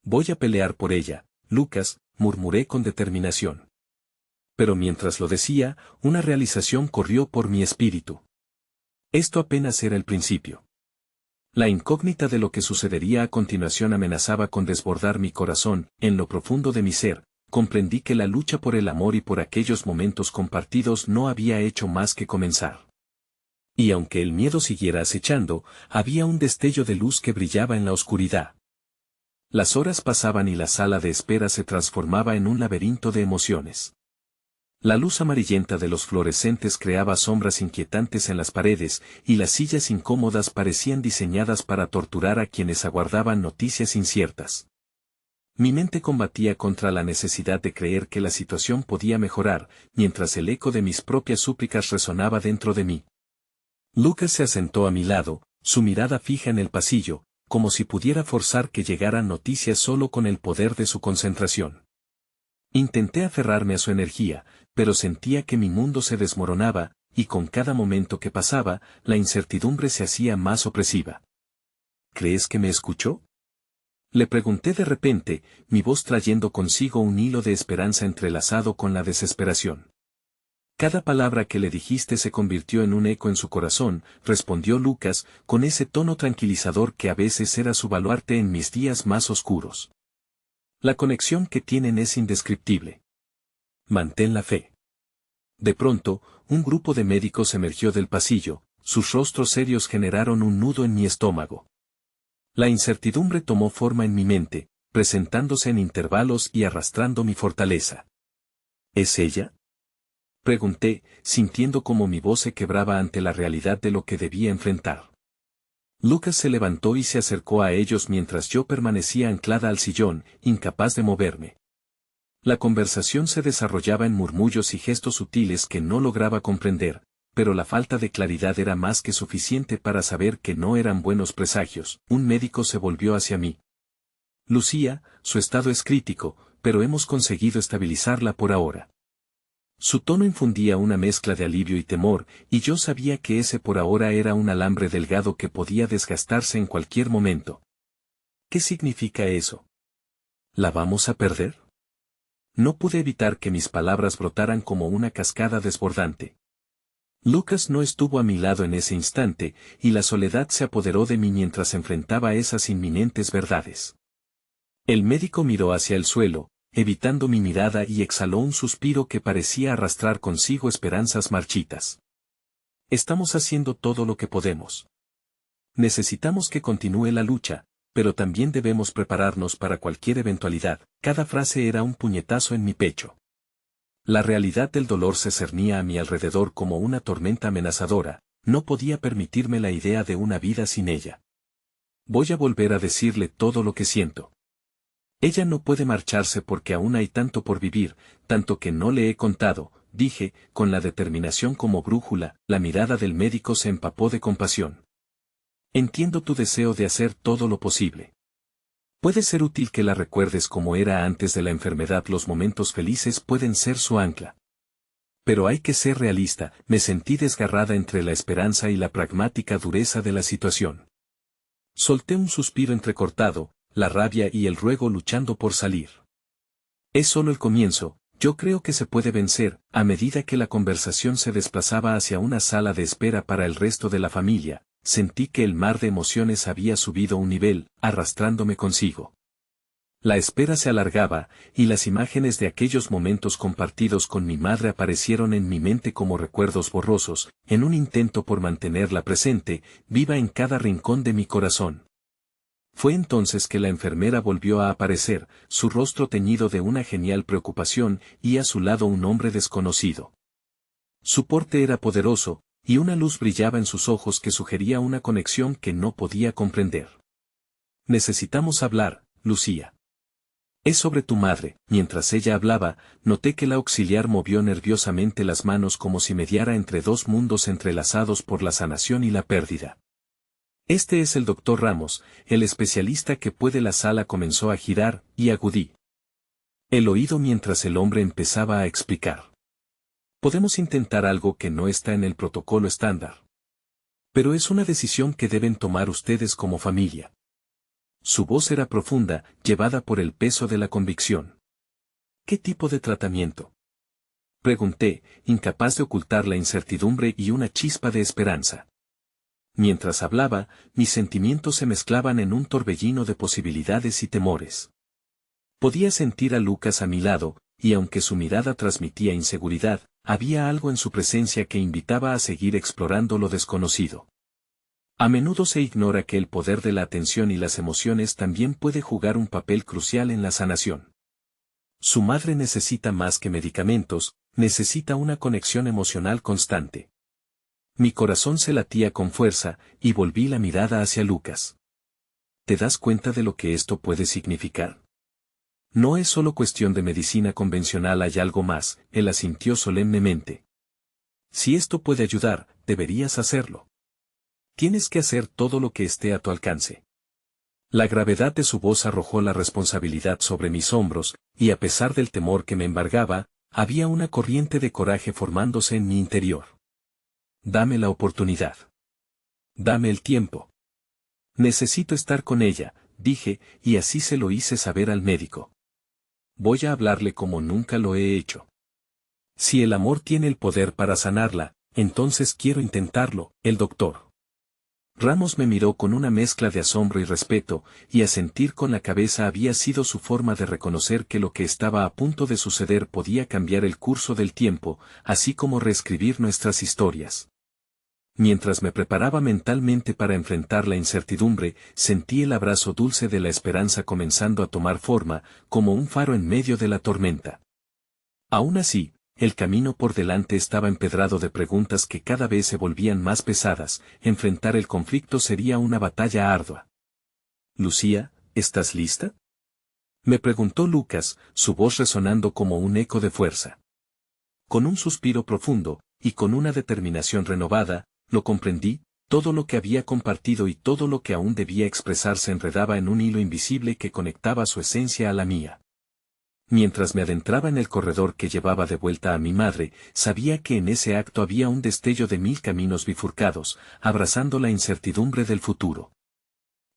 [SPEAKER 1] Voy a pelear por ella, Lucas, murmuré con determinación. Pero mientras lo decía, una realización corrió por mi espíritu. Esto apenas era el principio. La incógnita de lo que sucedería a continuación amenazaba con desbordar mi corazón. En lo profundo de mi ser, comprendí que la lucha por el amor y por aquellos momentos compartidos no había hecho más que comenzar. Y aunque el miedo siguiera acechando, había un destello de luz que brillaba en la oscuridad. Las horas pasaban y la sala de espera se transformaba en un laberinto de emociones. La luz amarillenta de los fluorescentes creaba sombras inquietantes en las paredes, y las sillas incómodas parecían diseñadas para torturar a quienes aguardaban noticias inciertas. Mi mente combatía contra la necesidad de creer que la situación podía mejorar, mientras el eco de mis propias súplicas resonaba dentro de mí. Lucas se asentó a mi lado, su mirada fija en el pasillo, como si pudiera forzar que llegaran noticias solo con el poder de su concentración. Intenté aferrarme a su energía, pero sentía que mi mundo se desmoronaba, y con cada momento que pasaba, la incertidumbre se hacía más opresiva. ¿Crees que me escuchó? Le pregunté de repente, mi voz trayendo consigo un hilo de esperanza entrelazado con la desesperación. Cada palabra que le dijiste se convirtió en un eco en su corazón, respondió Lucas, con ese tono tranquilizador que a veces era su baluarte en mis días más oscuros. La conexión que tienen es indescriptible. Mantén la fe. De pronto, un grupo de médicos emergió del pasillo, sus rostros serios generaron un nudo en mi estómago. La incertidumbre tomó forma en mi mente, presentándose en intervalos y arrastrando mi fortaleza. ¿Es ella? Pregunté, sintiendo como mi voz se quebraba ante la realidad de lo que debía enfrentar. Lucas se levantó y se acercó a ellos mientras yo permanecía anclada al sillón, incapaz de moverme. La conversación se desarrollaba en murmullos y gestos sutiles que no lograba comprender, pero la falta de claridad era más que suficiente para saber que no eran buenos presagios. Un médico se volvió hacia mí. Lucía, su estado es crítico, pero hemos conseguido estabilizarla por ahora. Su tono infundía una mezcla de alivio y temor, y yo sabía que ese por ahora era un alambre delgado que podía desgastarse en cualquier momento. ¿Qué significa eso? ¿La vamos a perder? No pude evitar que mis palabras brotaran como una cascada desbordante. Lucas no estuvo a mi lado en ese instante, y la soledad se apoderó de mí mientras enfrentaba esas inminentes verdades. El médico miró hacia el suelo, evitando mi mirada y exhaló un suspiro que parecía arrastrar consigo esperanzas marchitas. Estamos haciendo todo lo que podemos. Necesitamos que continúe la lucha, pero también debemos prepararnos para cualquier eventualidad. Cada frase era un puñetazo en mi pecho. La realidad del dolor se cernía a mi alrededor como una tormenta amenazadora, no podía permitirme la idea de una vida sin ella. Voy a volver a decirle todo lo que siento. Ella no puede marcharse porque aún hay tanto por vivir, tanto que no le he contado, dije, con la determinación como brújula. La mirada del médico se empapó de compasión. Entiendo tu deseo de hacer todo lo posible. Puede ser útil que la recuerdes como era antes de la enfermedad. Los momentos felices pueden ser su ancla. Pero hay que ser realista. Me sentí desgarrada entre la esperanza y la pragmática dureza de la situación. Solté un suspiro entrecortado, la rabia y el ruego luchando por salir. Es solo el comienzo. Yo creo que se puede vencer. A medida que la conversación se desplazaba hacia una sala de espera para el resto de la familia, sentí que el mar de emociones había subido un nivel, arrastrándome consigo. La espera se alargaba, y las imágenes de aquellos momentos compartidos con mi madre aparecieron en mi mente como recuerdos borrosos, en un intento por mantenerla presente, viva en cada rincón de mi corazón. Fue entonces que la enfermera volvió a aparecer, su rostro teñido de una genial preocupación, y a su lado un hombre desconocido. Su porte era poderoso, y una luz brillaba en sus ojos que sugería una conexión que no podía comprender. Necesitamos hablar, Lucía. Es sobre tu madre. Mientras ella hablaba, noté que la auxiliar movió nerviosamente las manos como si mediara entre dos mundos entrelazados por la sanación y la pérdida. Este es el doctor Ramos, el especialista que puede. La sala comenzó a girar, y acudí el oído mientras el hombre empezaba a explicar. Podemos intentar algo que no está en el protocolo estándar. Pero es una decisión que deben tomar ustedes como familia. Su voz era profunda, llevada por el peso de la convicción. ¿Qué tipo de tratamiento? Pregunté, incapaz de ocultar la incertidumbre y una chispa de esperanza. Mientras hablaba, mis sentimientos se mezclaban en un torbellino de posibilidades y temores. Podía sentir a Lucas a mi lado, y aunque su mirada transmitía inseguridad, había algo en su presencia que invitaba a seguir explorando lo desconocido. A menudo se ignora que el poder de la atención y las emociones también puede jugar un papel crucial en la sanación. Su madre necesita más que medicamentos, necesita una conexión emocional constante. Mi corazón se latía con fuerza, y volví la mirada hacia Lucas. ¿Te das cuenta de lo que esto puede significar? No es solo cuestión de medicina convencional, hay algo más, él asintió solemnemente. Si esto puede ayudar, deberías hacerlo. Tienes que hacer todo lo que esté a tu alcance. La gravedad de su voz arrojó la responsabilidad sobre mis hombros, y a pesar del temor que me embargaba, había una corriente de coraje formándose en mi interior. Dame la oportunidad. Dame el tiempo. Necesito estar con ella, dije, y así se lo hice saber al médico. Voy a hablarle como nunca lo he hecho. Si el amor tiene el poder para sanarla, entonces quiero intentarlo. El doctor Ramos me miró con una mezcla de asombro y respeto, y asentir con la cabeza había sido su forma de reconocer que lo que estaba a punto de suceder podía cambiar el curso del tiempo, así como reescribir nuestras historias. Mientras me preparaba mentalmente para enfrentar la incertidumbre, sentí el abrazo dulce de la esperanza comenzando a tomar forma, como un faro en medio de la tormenta. Aún así, el camino por delante estaba empedrado de preguntas que cada vez se volvían más pesadas. Enfrentar el conflicto sería una batalla ardua. Lucía, ¿estás lista? Me preguntó Lucas, su voz resonando como un eco de fuerza. Con un suspiro profundo, y con una determinación renovada, lo comprendí. Todo lo que había compartido y todo lo que aún debía expresar se enredaba en un hilo invisible que conectaba su esencia a la mía. Mientras me adentraba en el corredor que llevaba de vuelta a mi madre, sabía que en ese acto había un destello de 1000 caminos bifurcados, abrazando la incertidumbre del futuro.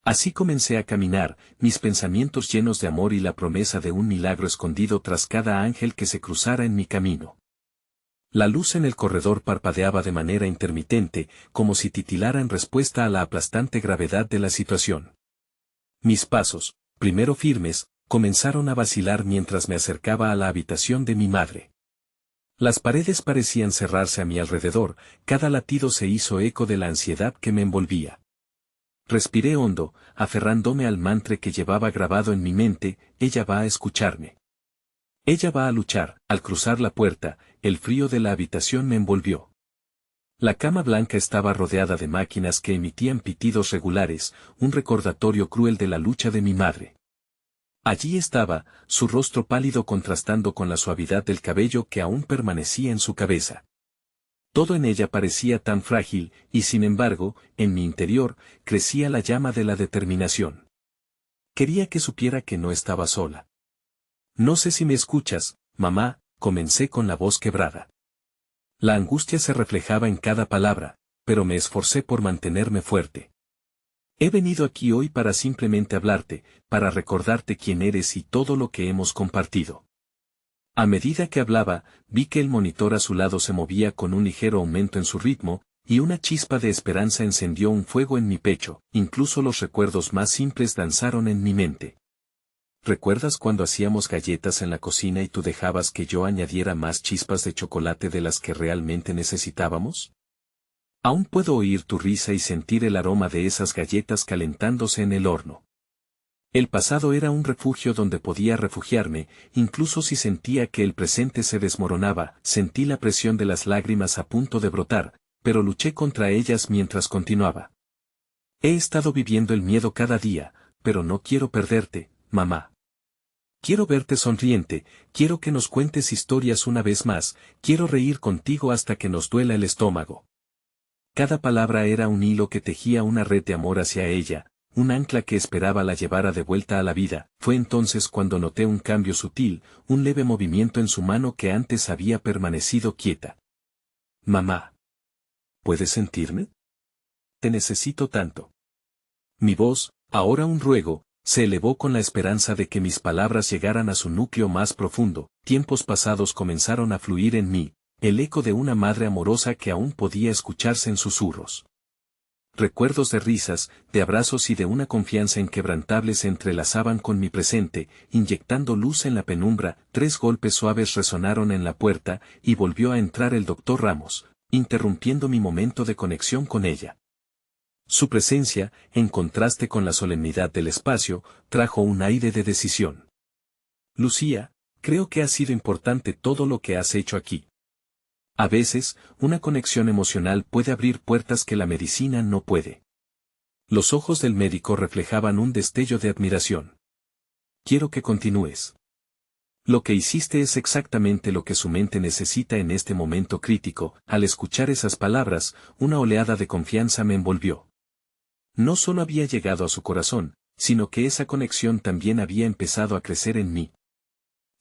[SPEAKER 1] Así comencé a caminar, mis pensamientos llenos de amor y la promesa de un milagro escondido tras cada ángel que se cruzara en mi camino. La luz en el corredor parpadeaba de manera intermitente, como si titilara en respuesta a la aplastante gravedad de la situación. Mis pasos, primero firmes, comenzaron a vacilar mientras me acercaba a la habitación de mi madre. Las paredes parecían cerrarse a mi alrededor, cada latido se hizo eco de la ansiedad que me envolvía. Respiré hondo, aferrándome al mantra que llevaba grabado en mi mente: ella va a escucharme. Ella va a luchar. Al cruzar la puerta, el frío de la habitación me envolvió. La cama blanca estaba rodeada de máquinas que emitían pitidos regulares, un recordatorio cruel de la lucha de mi madre. Allí estaba, su rostro pálido contrastando con la suavidad del cabello que aún permanecía en su cabeza. Todo en ella parecía tan frágil, y sin embargo, en mi interior, crecía la llama de la determinación. Quería que supiera que no estaba sola. No sé si me escuchas, mamá, comencé con la voz quebrada. La angustia se reflejaba en cada palabra, pero me esforcé por mantenerme fuerte. He venido aquí hoy para simplemente hablarte, para recordarte quién eres y todo lo que hemos compartido. A medida que hablaba, vi que el monitor a su lado se movía con un ligero aumento en su ritmo, y una chispa de esperanza encendió un fuego en mi pecho. Incluso los recuerdos más simples danzaron en mi mente. ¿Recuerdas cuando hacíamos galletas en la cocina y tú dejabas que yo añadiera más chispas de chocolate de las que realmente necesitábamos? Aún puedo oír tu risa y sentir el aroma de esas galletas calentándose en el horno. El pasado era un refugio donde podía refugiarme, incluso si sentía que el presente se desmoronaba. Sentí la presión de las lágrimas a punto de brotar, pero luché contra ellas mientras continuaba. He estado viviendo el miedo cada día, pero no quiero perderte, mamá. Quiero verte sonriente, quiero que nos cuentes historias una vez más, quiero reír contigo hasta que nos duela el estómago. Cada palabra era un hilo que tejía una red de amor hacia ella, un ancla que esperaba la llevara de vuelta a la vida. Fue entonces cuando noté un cambio sutil, un leve movimiento en su mano que antes había permanecido quieta. Mamá. ¿Puedes sentirme? Te necesito tanto. Mi voz, ahora un ruego, se elevó con la esperanza de que mis palabras llegaran a su núcleo más profundo. Tiempos pasados comenzaron a fluir en mí, el eco de una madre amorosa que aún podía escucharse en susurros. Recuerdos de risas, de abrazos y de una confianza inquebrantable se entrelazaban con mi presente, inyectando luz en la penumbra. 3 golpes suaves resonaron en la puerta, y volvió a entrar el doctor Ramos, interrumpiendo mi momento de conexión con ella. Su presencia, en contraste con la solemnidad del espacio, trajo un aire de decisión. Lucía, creo que ha sido importante todo lo que has hecho aquí. A veces, una conexión emocional puede abrir puertas que la medicina no puede. Los ojos del médico reflejaban un destello de admiración. Quiero que continúes. Lo que hiciste es exactamente lo que su mente necesita en este momento crítico. Al escuchar esas palabras, una oleada de confianza me envolvió. No solo había llegado a su corazón, sino que esa conexión también había empezado a crecer en mí.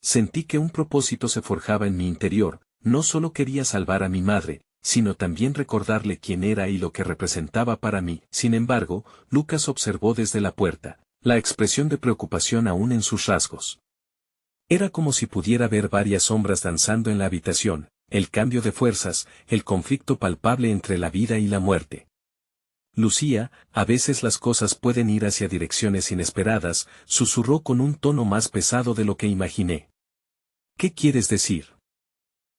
[SPEAKER 1] Sentí que un propósito se forjaba en mi interior. No solo quería salvar a mi madre, sino también recordarle quién era y lo que representaba para mí. Sin embargo, Lucas observó desde la puerta. La expresión de preocupación aún en sus rasgos. Era como si pudiera ver varias sombras danzando en la habitación, el cambio de fuerzas, el conflicto palpable entre la vida y la muerte. Lucía, a veces las cosas pueden ir hacia direcciones inesperadas, susurró con un tono más pesado de lo que imaginé. ¿Qué quieres decir?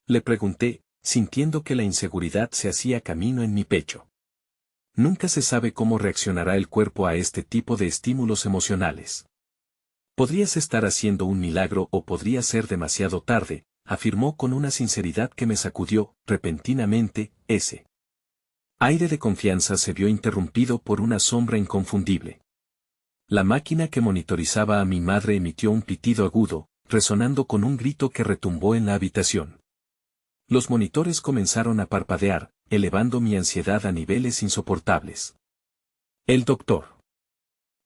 [SPEAKER 1] Le pregunté, sintiendo que la inseguridad se hacía camino en mi pecho. Nunca se sabe cómo reaccionará el cuerpo a este tipo de estímulos emocionales. Podrías estar haciendo un milagro o podría ser demasiado tarde, afirmó con una sinceridad que me sacudió, repentinamente, ese aire de confianza se vio interrumpido por una sombra inconfundible. La máquina que monitorizaba a mi madre emitió un pitido agudo, resonando con un grito que retumbó en la habitación. Los monitores comenzaron a parpadear, elevando mi ansiedad a niveles insoportables. El doctor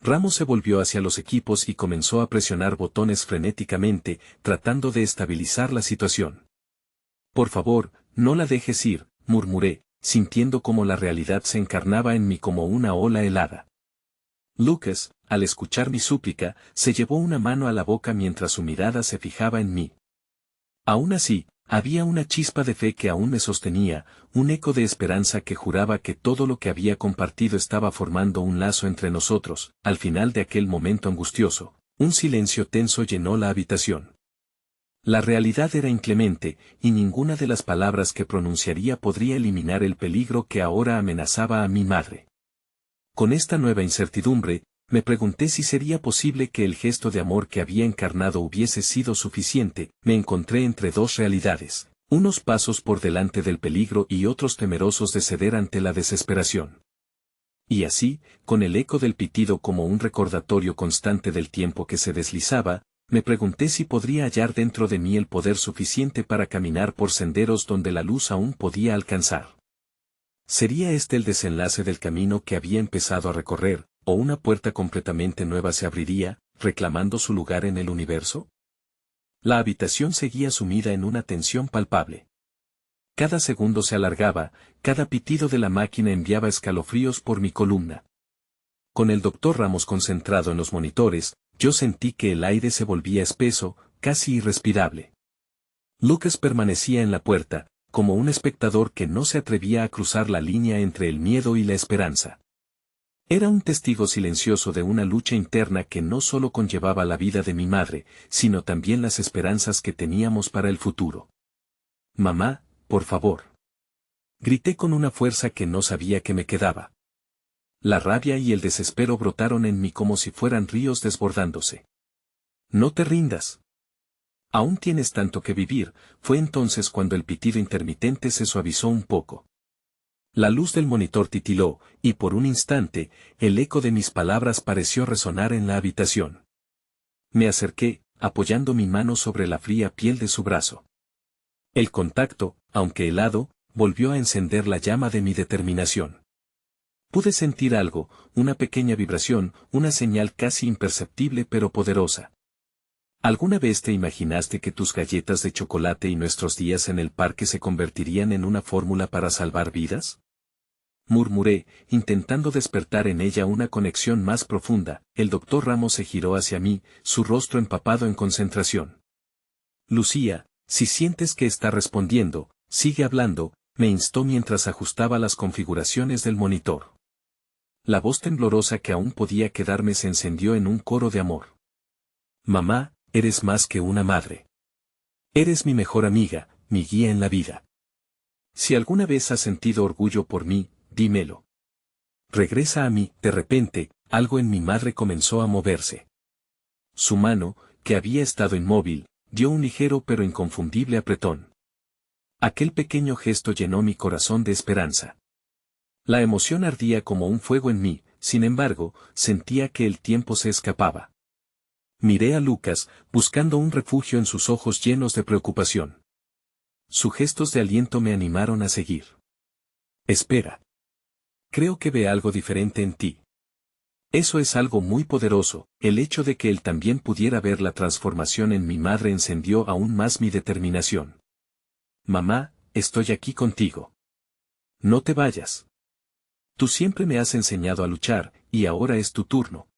[SPEAKER 1] Ramos se volvió hacia los equipos y comenzó a presionar botones frenéticamente, tratando de estabilizar la situación. Por favor, no la dejes ir, murmuré, sintiendo como la realidad se encarnaba en mí como una ola helada. Lucas, al escuchar mi súplica, se llevó una mano a la boca mientras su mirada se fijaba en mí. Aún así, había una chispa de fe que aún me sostenía, un eco de esperanza que juraba que todo lo que había compartido estaba formando un lazo entre nosotros. Al final de aquel momento angustioso, un silencio tenso llenó la habitación. La realidad era inclemente, y ninguna de las palabras que pronunciaría podría eliminar el peligro que ahora amenazaba a mi madre. Con esta nueva incertidumbre, me pregunté si sería posible que el gesto de amor que había encarnado hubiese sido suficiente. Me encontré entre dos realidades, unos pasos por delante del peligro y otros temerosos de ceder ante la desesperación. Y así, con el eco del pitido como un recordatorio constante del tiempo que se deslizaba, me pregunté si podría hallar dentro de mí el poder suficiente para caminar por senderos donde la luz aún podía alcanzar. ¿Sería este el desenlace del camino que había empezado a recorrer, o una puerta completamente nueva se abriría, reclamando su lugar en el universo? La habitación seguía sumida en una tensión palpable. Cada segundo se alargaba, cada pitido de la máquina enviaba escalofríos por mi columna. Con el doctor Ramos concentrado en los monitores, yo sentí que el aire se volvía espeso, casi irrespirable. Lucas permanecía en la puerta, como un espectador que no se atrevía a cruzar la línea entre el miedo y la esperanza. Era un testigo silencioso de una lucha interna que no solo conllevaba la vida de mi madre, sino también las esperanzas que teníamos para el futuro. Mamá, por favor. Grité con una fuerza que no sabía que me quedaba. La rabia y el desespero brotaron en mí como si fueran ríos desbordándose. No te rindas. Aún tienes tanto que vivir. Fue entonces cuando el pitido intermitente se suavizó un poco. La luz del monitor titiló, y por un instante, el eco de mis palabras pareció resonar en la habitación. Me acerqué, apoyando mi mano sobre la fría piel de su brazo. El contacto, aunque helado, volvió a encender la llama de mi determinación. Pude sentir algo, una pequeña vibración, una señal casi imperceptible pero poderosa. ¿Alguna vez te imaginaste que tus galletas de chocolate y nuestros días en el parque se convertirían en una fórmula para salvar vidas? Murmuré, intentando despertar en ella una conexión más profunda. El doctor Ramos se giró hacia mí, su rostro empapado en concentración. Lucía, si sientes que está respondiendo, sigue hablando, me instó mientras ajustaba las configuraciones del monitor. La voz temblorosa que aún podía quedarme se encendió en un coro de amor. Mamá, eres más que una madre. Eres mi mejor amiga, mi guía en la vida. Si alguna vez has sentido orgullo por mí, dímelo. Regresa a mí. De repente, algo en mi madre comenzó a moverse. Su mano, que había estado inmóvil, dio un ligero pero inconfundible apretón. Aquel pequeño gesto llenó mi corazón de esperanza. La emoción ardía como un fuego en mí, sin embargo, sentía que el tiempo se escapaba. Miré a Lucas, buscando un refugio en sus ojos llenos de preocupación. Sus gestos de aliento me animaron a seguir. Espera. Creo que ve algo diferente en ti. Eso es algo muy poderoso. El hecho de que él también pudiera ver la transformación en mi madre encendió aún más mi determinación. Mamá, estoy aquí contigo. No te vayas. Tú siempre me has enseñado a luchar, y ahora es tu turno.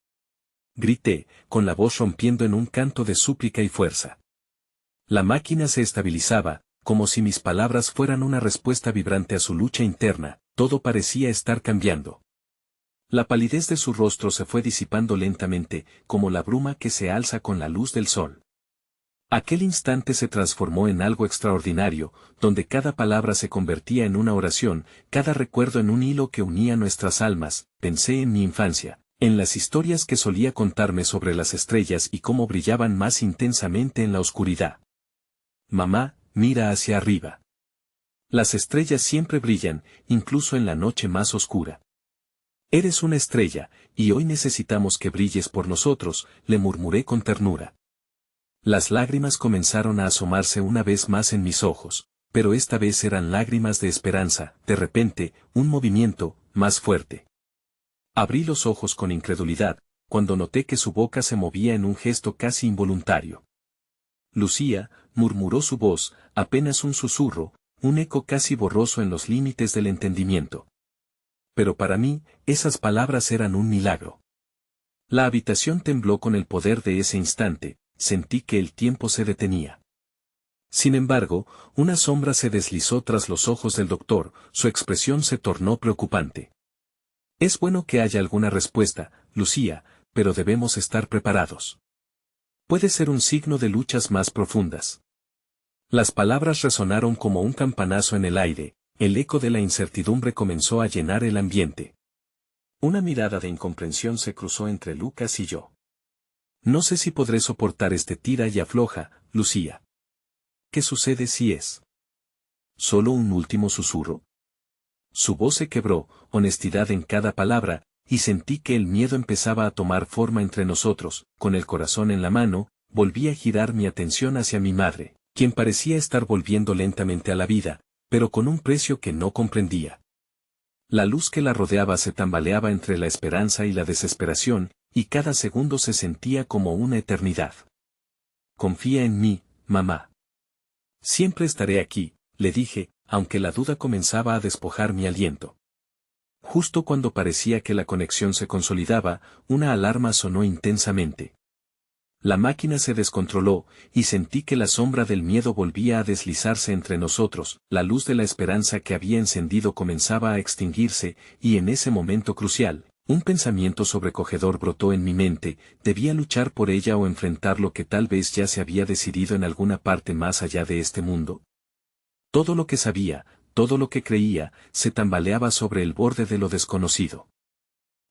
[SPEAKER 1] Grité, con la voz rompiendo en un canto de súplica y fuerza. La máquina se estabilizaba, como si mis palabras fueran una respuesta vibrante a su lucha interna, todo parecía estar cambiando. La palidez de su rostro se fue disipando lentamente, como la bruma que se alza con la luz del sol. Aquel instante se transformó en algo extraordinario, donde cada palabra se convertía en una oración, cada recuerdo en un hilo que unía nuestras almas. Pensé en mi infancia, en las historias que solía contarme sobre las estrellas y cómo brillaban más intensamente en la oscuridad. Mamá, mira hacia arriba. Las estrellas siempre brillan, incluso en la noche más oscura. Eres una estrella, y hoy necesitamos que brilles por nosotros, le murmuré con ternura. Las lágrimas comenzaron a asomarse una vez más en mis ojos, pero esta vez eran lágrimas de esperanza. De repente, un movimiento, más fuerte. Abrí los ojos con incredulidad, cuando noté que su boca se movía en un gesto casi involuntario. Lucía, murmuró su voz, apenas un susurro, un eco casi borroso en los límites del entendimiento. Pero para mí, esas palabras eran un milagro. La habitación tembló con el poder de ese instante, sentí que el tiempo se detenía. Sin embargo, una sombra se deslizó tras los ojos del doctor, su expresión se tornó preocupante. Es bueno que haya alguna respuesta, Lucía, pero debemos estar preparados. Puede ser un signo de luchas más profundas. Las palabras resonaron como un campanazo en el aire, el eco de la incertidumbre comenzó a llenar el ambiente. Una mirada de incomprensión se cruzó entre Lucas y yo. No sé si podré soportar este tira y afloja, Lucía. ¿Qué sucede si es solo un último susurro? Su voz se quebró, honestidad en cada palabra, y sentí que el miedo empezaba a tomar forma entre nosotros. Con el corazón en la mano, volví a girar mi atención hacia mi madre, quien parecía estar volviendo lentamente a la vida, pero con un precio que no comprendía. La luz que la rodeaba se tambaleaba entre la esperanza y la desesperación, y cada segundo se sentía como una eternidad. Confía en mí, mamá. Siempre estaré aquí, le dije, aunque la duda comenzaba a despojar mi aliento. Justo cuando parecía que la conexión se consolidaba, una alarma sonó intensamente. La máquina se descontroló, y sentí que la sombra del miedo volvía a deslizarse entre nosotros, la luz de la esperanza que había encendido comenzaba a extinguirse, y en ese momento crucial, un pensamiento sobrecogedor brotó en mi mente, debía luchar por ella o enfrentar lo que tal vez ya se había decidido en alguna parte más allá de este mundo. Todo lo que sabía, todo lo que creía, se tambaleaba sobre el borde de lo desconocido.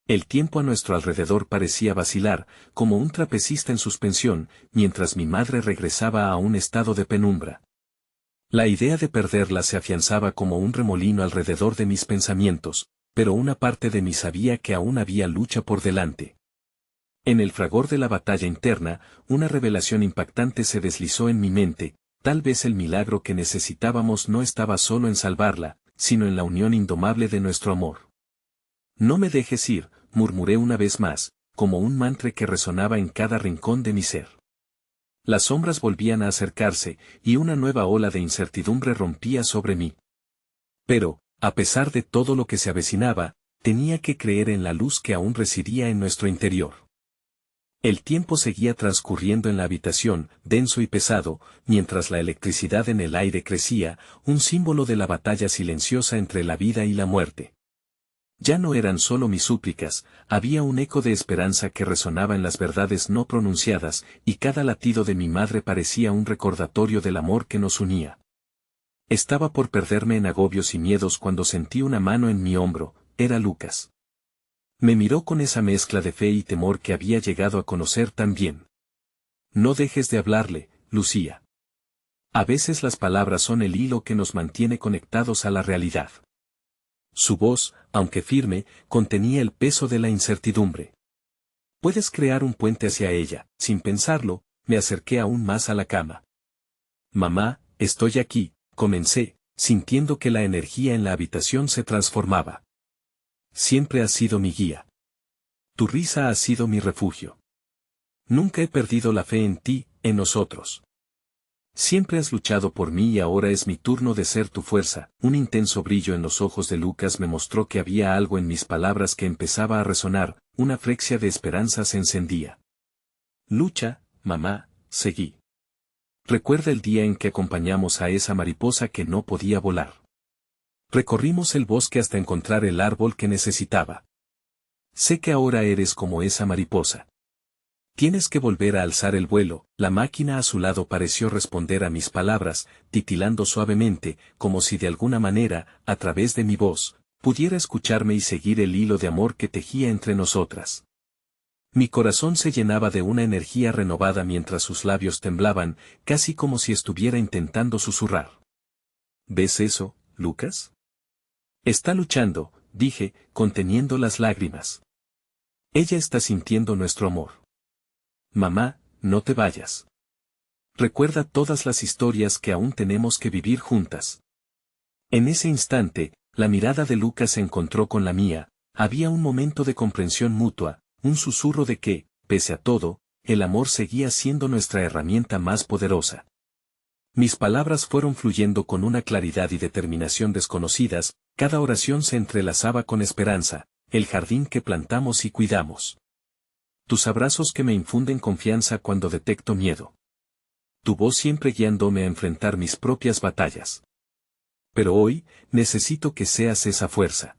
[SPEAKER 1] El tiempo a nuestro alrededor parecía vacilar, como un trapecista en suspensión, mientras mi madre regresaba a un estado de penumbra. La idea de perderla se afianzaba como un remolino alrededor de mis pensamientos, pero una parte de mí sabía que aún había lucha por delante. En el fragor de la batalla interna, una revelación impactante se deslizó en mi mente, tal vez el milagro que necesitábamos no estaba solo en salvarla, sino en la unión indomable de nuestro amor. No me dejes ir, murmuré una vez más, como un mantra que resonaba en cada rincón de mi ser. Las sombras volvían a acercarse, y una nueva ola de incertidumbre rompía sobre mí. Pero, a pesar de todo lo que se avecinaba, tenía que creer en la luz que aún residía en nuestro interior. El tiempo seguía transcurriendo en la habitación, denso y pesado, mientras la electricidad en el aire crecía, un símbolo de la batalla silenciosa entre la vida y la muerte. Ya no eran solo mis súplicas, había un eco de esperanza que resonaba en las verdades no pronunciadas, y cada latido de mi madre parecía un recordatorio del amor que nos unía. Estaba por perderme en agobios y miedos cuando sentí una mano en mi hombro, era Lucas. Me miró con esa mezcla de fe y temor que había llegado a conocer tan bien. No dejes de hablarle, Lucía. A veces las palabras son el hilo que nos mantiene conectados a la realidad. Su voz, aunque firme, contenía el peso de la incertidumbre. Puedes crear un puente hacia ella. Sin pensarlo, me acerqué aún más a la cama. Mamá, estoy aquí, comencé, sintiendo que la energía en la habitación se transformaba. Siempre has sido mi guía. Tu risa ha sido mi refugio. Nunca he perdido la fe en ti, en nosotros. Siempre has luchado por mí y ahora es mi turno de ser tu fuerza. Un intenso brillo en los ojos de Lucas me mostró que había algo en mis palabras que empezaba a resonar, una frexia de esperanza se encendía. Lucha, mamá, seguí. Recuerda el día en que acompañamos a esa mariposa que no podía volar. Recorrimos el bosque hasta encontrar el árbol que necesitaba. Sé que ahora eres como esa mariposa. Tienes que volver a alzar el vuelo. La máquina a su lado pareció responder a mis palabras, titilando suavemente, como si de alguna manera, a través de mi voz, pudiera escucharme y seguir el hilo de amor que tejía entre nosotras. Mi corazón se llenaba de una energía renovada mientras sus labios temblaban, casi como si estuviera intentando susurrar. ¿Ves eso, Lucas? Está luchando, dije, conteniendo las lágrimas. Ella está sintiendo nuestro amor. Mamá, no te vayas. Recuerda todas las historias que aún tenemos que vivir juntas. En ese instante, la mirada de Lucas se encontró con la mía, había un momento de comprensión mutua, un susurro de que, pese a todo, el amor seguía siendo nuestra herramienta más poderosa. Mis palabras fueron fluyendo con una claridad y determinación desconocidas, cada oración se entrelazaba con esperanza, el jardín que plantamos y cuidamos. Tus abrazos que me infunden confianza cuando detecto miedo. Tu voz siempre guiándome a enfrentar mis propias batallas. Pero hoy, necesito que seas esa fuerza.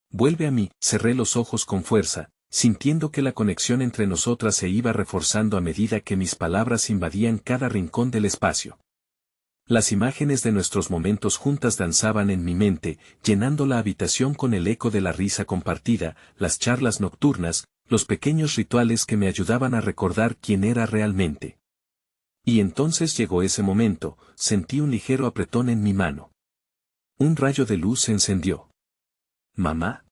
[SPEAKER 1] Vuelve a mí, cerré los ojos con fuerza, sintiendo que la conexión entre nosotras se iba reforzando a medida que mis palabras invadían cada rincón del espacio. Las imágenes de nuestros momentos juntas danzaban en mi mente, llenando la habitación con el eco de la risa compartida, las charlas nocturnas, los pequeños rituales que me ayudaban a recordar quién era realmente. Y entonces llegó ese momento, sentí un ligero apretón en mi mano. Un rayo de luz se encendió. «¿Mamá?»,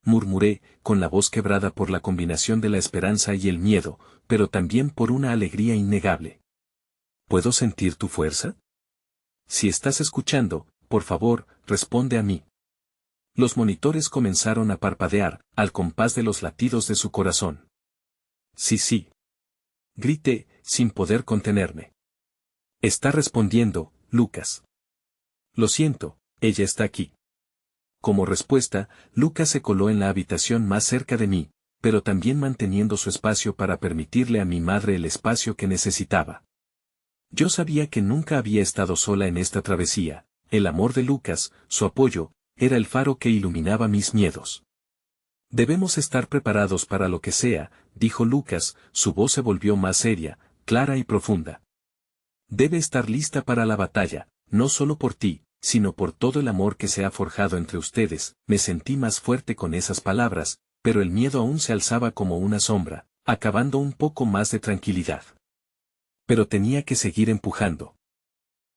[SPEAKER 1] murmuré, con la voz quebrada por la combinación de la esperanza y el miedo, pero también por una alegría innegable. ¿Puedo sentir tu fuerza? Si estás escuchando, por favor, responde a mí. Los monitores comenzaron a parpadear, al compás de los latidos de su corazón. Sí, sí. Grité, sin poder contenerme. Está respondiendo, Lucas. Lo siento, ella está aquí. Como respuesta, Lucas se coló en la habitación más cerca de mí, pero también manteniendo su espacio para permitirle a mi madre el espacio que necesitaba. Yo sabía que nunca había estado sola en esta travesía, el amor de Lucas, su apoyo, era el faro que iluminaba mis miedos. Debemos estar preparados para lo que sea, dijo Lucas, su voz se volvió más seria, clara y profunda. Debe estar lista para la batalla, no solo por ti, sino por todo el amor que se ha forjado entre ustedes. Me sentí más fuerte con esas palabras, pero el miedo aún se alzaba como una sombra, acabando un poco más de tranquilidad. Pero tenía que seguir empujando.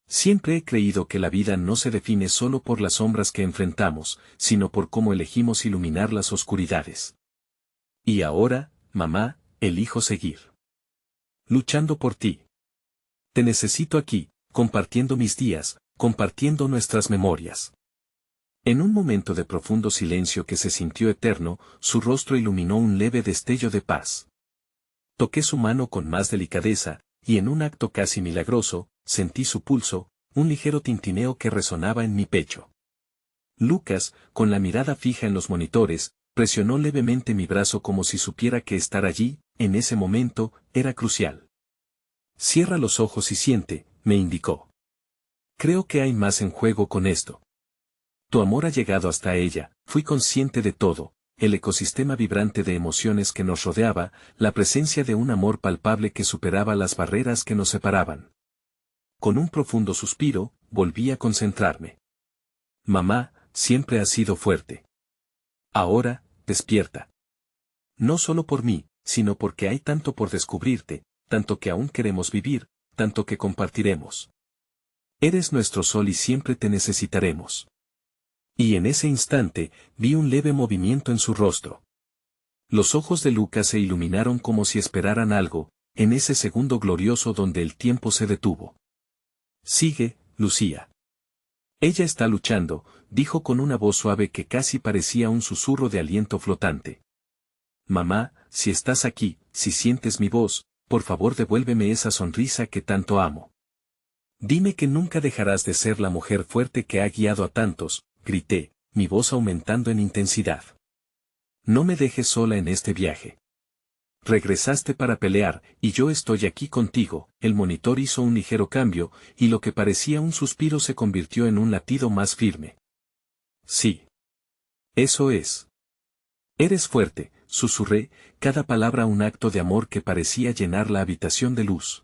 [SPEAKER 1] Siempre he creído que la vida no se define solo por las sombras que enfrentamos, sino por cómo elegimos iluminar las oscuridades. Y ahora, mamá, elijo seguir. Luchando por ti. Te necesito aquí, compartiendo mis días, compartiendo nuestras memorias. En un momento de profundo silencio que se sintió eterno, su rostro iluminó un leve destello de paz. Toqué su mano con más delicadeza, y en un acto casi milagroso, sentí su pulso, un ligero tintineo que resonaba en mi pecho. Lucas, con la mirada fija en los monitores, presionó levemente mi brazo como si supiera que estar allí, en ese momento, era crucial. Cierra los ojos y siente, me indicó. Creo que hay más en juego con esto. Tu amor ha llegado hasta ella, fui consciente de todo, el ecosistema vibrante de emociones que nos rodeaba, la presencia de un amor palpable que superaba las barreras que nos separaban. Con un profundo suspiro, volví a concentrarme. Mamá, siempre has sido fuerte. Ahora, despierta. No solo por mí, sino porque hay tanto por descubrirte, tanto que aún queremos vivir, tanto que compartiremos. Eres nuestro sol y siempre te necesitaremos. Y en ese instante, vi un leve movimiento en su rostro. Los ojos de Lucas se iluminaron como si esperaran algo, en ese segundo glorioso donde el tiempo se detuvo. Sigue, Lucía. Ella está luchando, dijo con una voz suave que casi parecía un susurro de aliento flotante. Mamá, si estás aquí, si sientes mi voz, por favor devuélveme esa sonrisa que tanto amo. Dime que nunca dejarás de ser la mujer fuerte que ha guiado a tantos, grité, mi voz aumentando en intensidad. No me dejes sola en este viaje. Regresaste para pelear, y yo estoy aquí contigo. El monitor hizo un ligero cambio, y lo que parecía un suspiro se convirtió en un latido más firme. Sí. Eso es. Eres fuerte, susurré, cada palabra un acto de amor que parecía llenar la habitación de luz.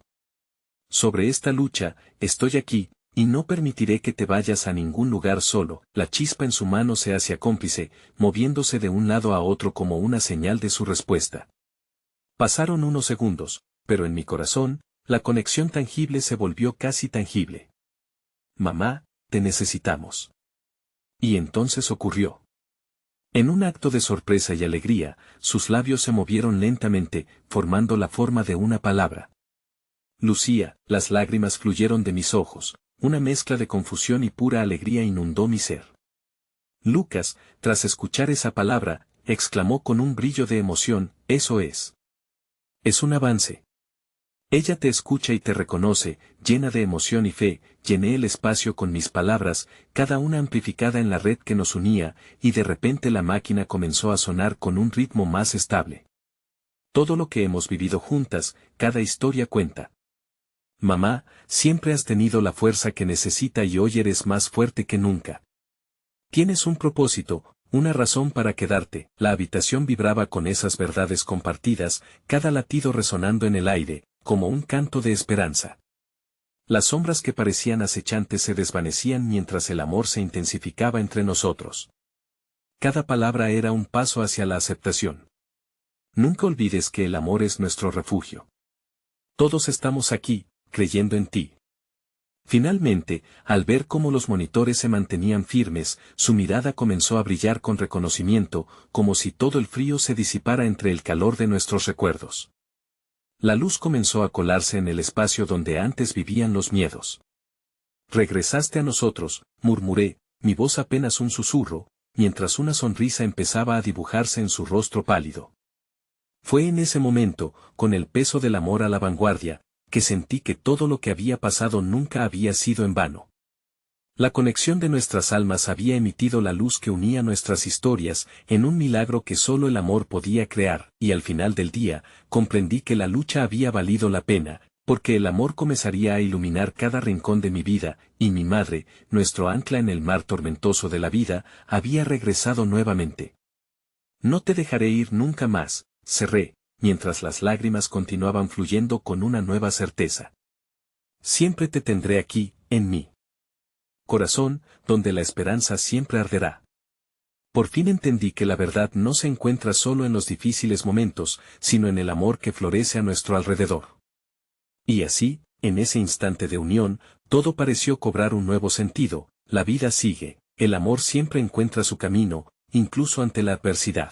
[SPEAKER 1] Sobre esta lucha, estoy aquí, y no permitiré que te vayas a ningún lugar solo. La chispa en su mano se hacía cómplice, moviéndose de un lado a otro como una señal de su respuesta. Pasaron unos segundos, pero en mi corazón, la conexión tangible se volvió casi tangible. Mamá, te necesitamos. Y entonces ocurrió. En un acto de sorpresa y alegría, sus labios se movieron lentamente, formando la forma de una palabra. Lucía, las lágrimas fluyeron de mis ojos, una mezcla de confusión y pura alegría inundó mi ser. Lucas, tras escuchar esa palabra, exclamó con un brillo de emoción, eso es. Es un avance. Ella te escucha y te reconoce, llena de emoción y fe. Llené el espacio con mis palabras, cada una amplificada en la red que nos unía, y de repente la máquina comenzó a sonar con un ritmo más estable. Todo lo que hemos vivido juntas, cada historia cuenta. Mamá, siempre has tenido la fuerza que necesita y hoy eres más fuerte que nunca. Tienes un propósito, una razón para quedarte. La habitación vibraba con esas verdades compartidas, cada latido resonando en el aire, como un canto de esperanza. Las sombras que parecían acechantes se desvanecían mientras el amor se intensificaba entre nosotros. Cada palabra era un paso hacia la aceptación. Nunca olvides que el amor es nuestro refugio. Todos estamos aquí, creyendo en ti. Finalmente, al ver cómo los monitores se mantenían firmes, su mirada comenzó a brillar con reconocimiento, como si todo el frío se disipara entre el calor de nuestros recuerdos. La luz comenzó a colarse en el espacio donde antes vivían los miedos. Regresaste a nosotros, murmuré, mi voz apenas un susurro, mientras una sonrisa empezaba a dibujarse en su rostro pálido. Fue en ese momento, con el peso del amor a la vanguardia, que sentí que todo lo que había pasado nunca había sido en vano. La conexión de nuestras almas había emitido la luz que unía nuestras historias, en un milagro que solo el amor podía crear, y al final del día, comprendí que la lucha había valido la pena, porque el amor comenzaría a iluminar cada rincón de mi vida, y mi madre, nuestro ancla en el mar tormentoso de la vida, había regresado nuevamente. No te dejaré ir nunca más, cerré, mientras las lágrimas continuaban fluyendo con una nueva certeza. Siempre te tendré aquí, en mí. Corazón, donde la esperanza siempre arderá. Por fin entendí que la verdad no se encuentra solo en los difíciles momentos, sino en el amor que florece a nuestro alrededor. Y así, en ese instante de unión, todo pareció cobrar un nuevo sentido, la vida sigue, el amor siempre encuentra su camino, incluso ante la adversidad.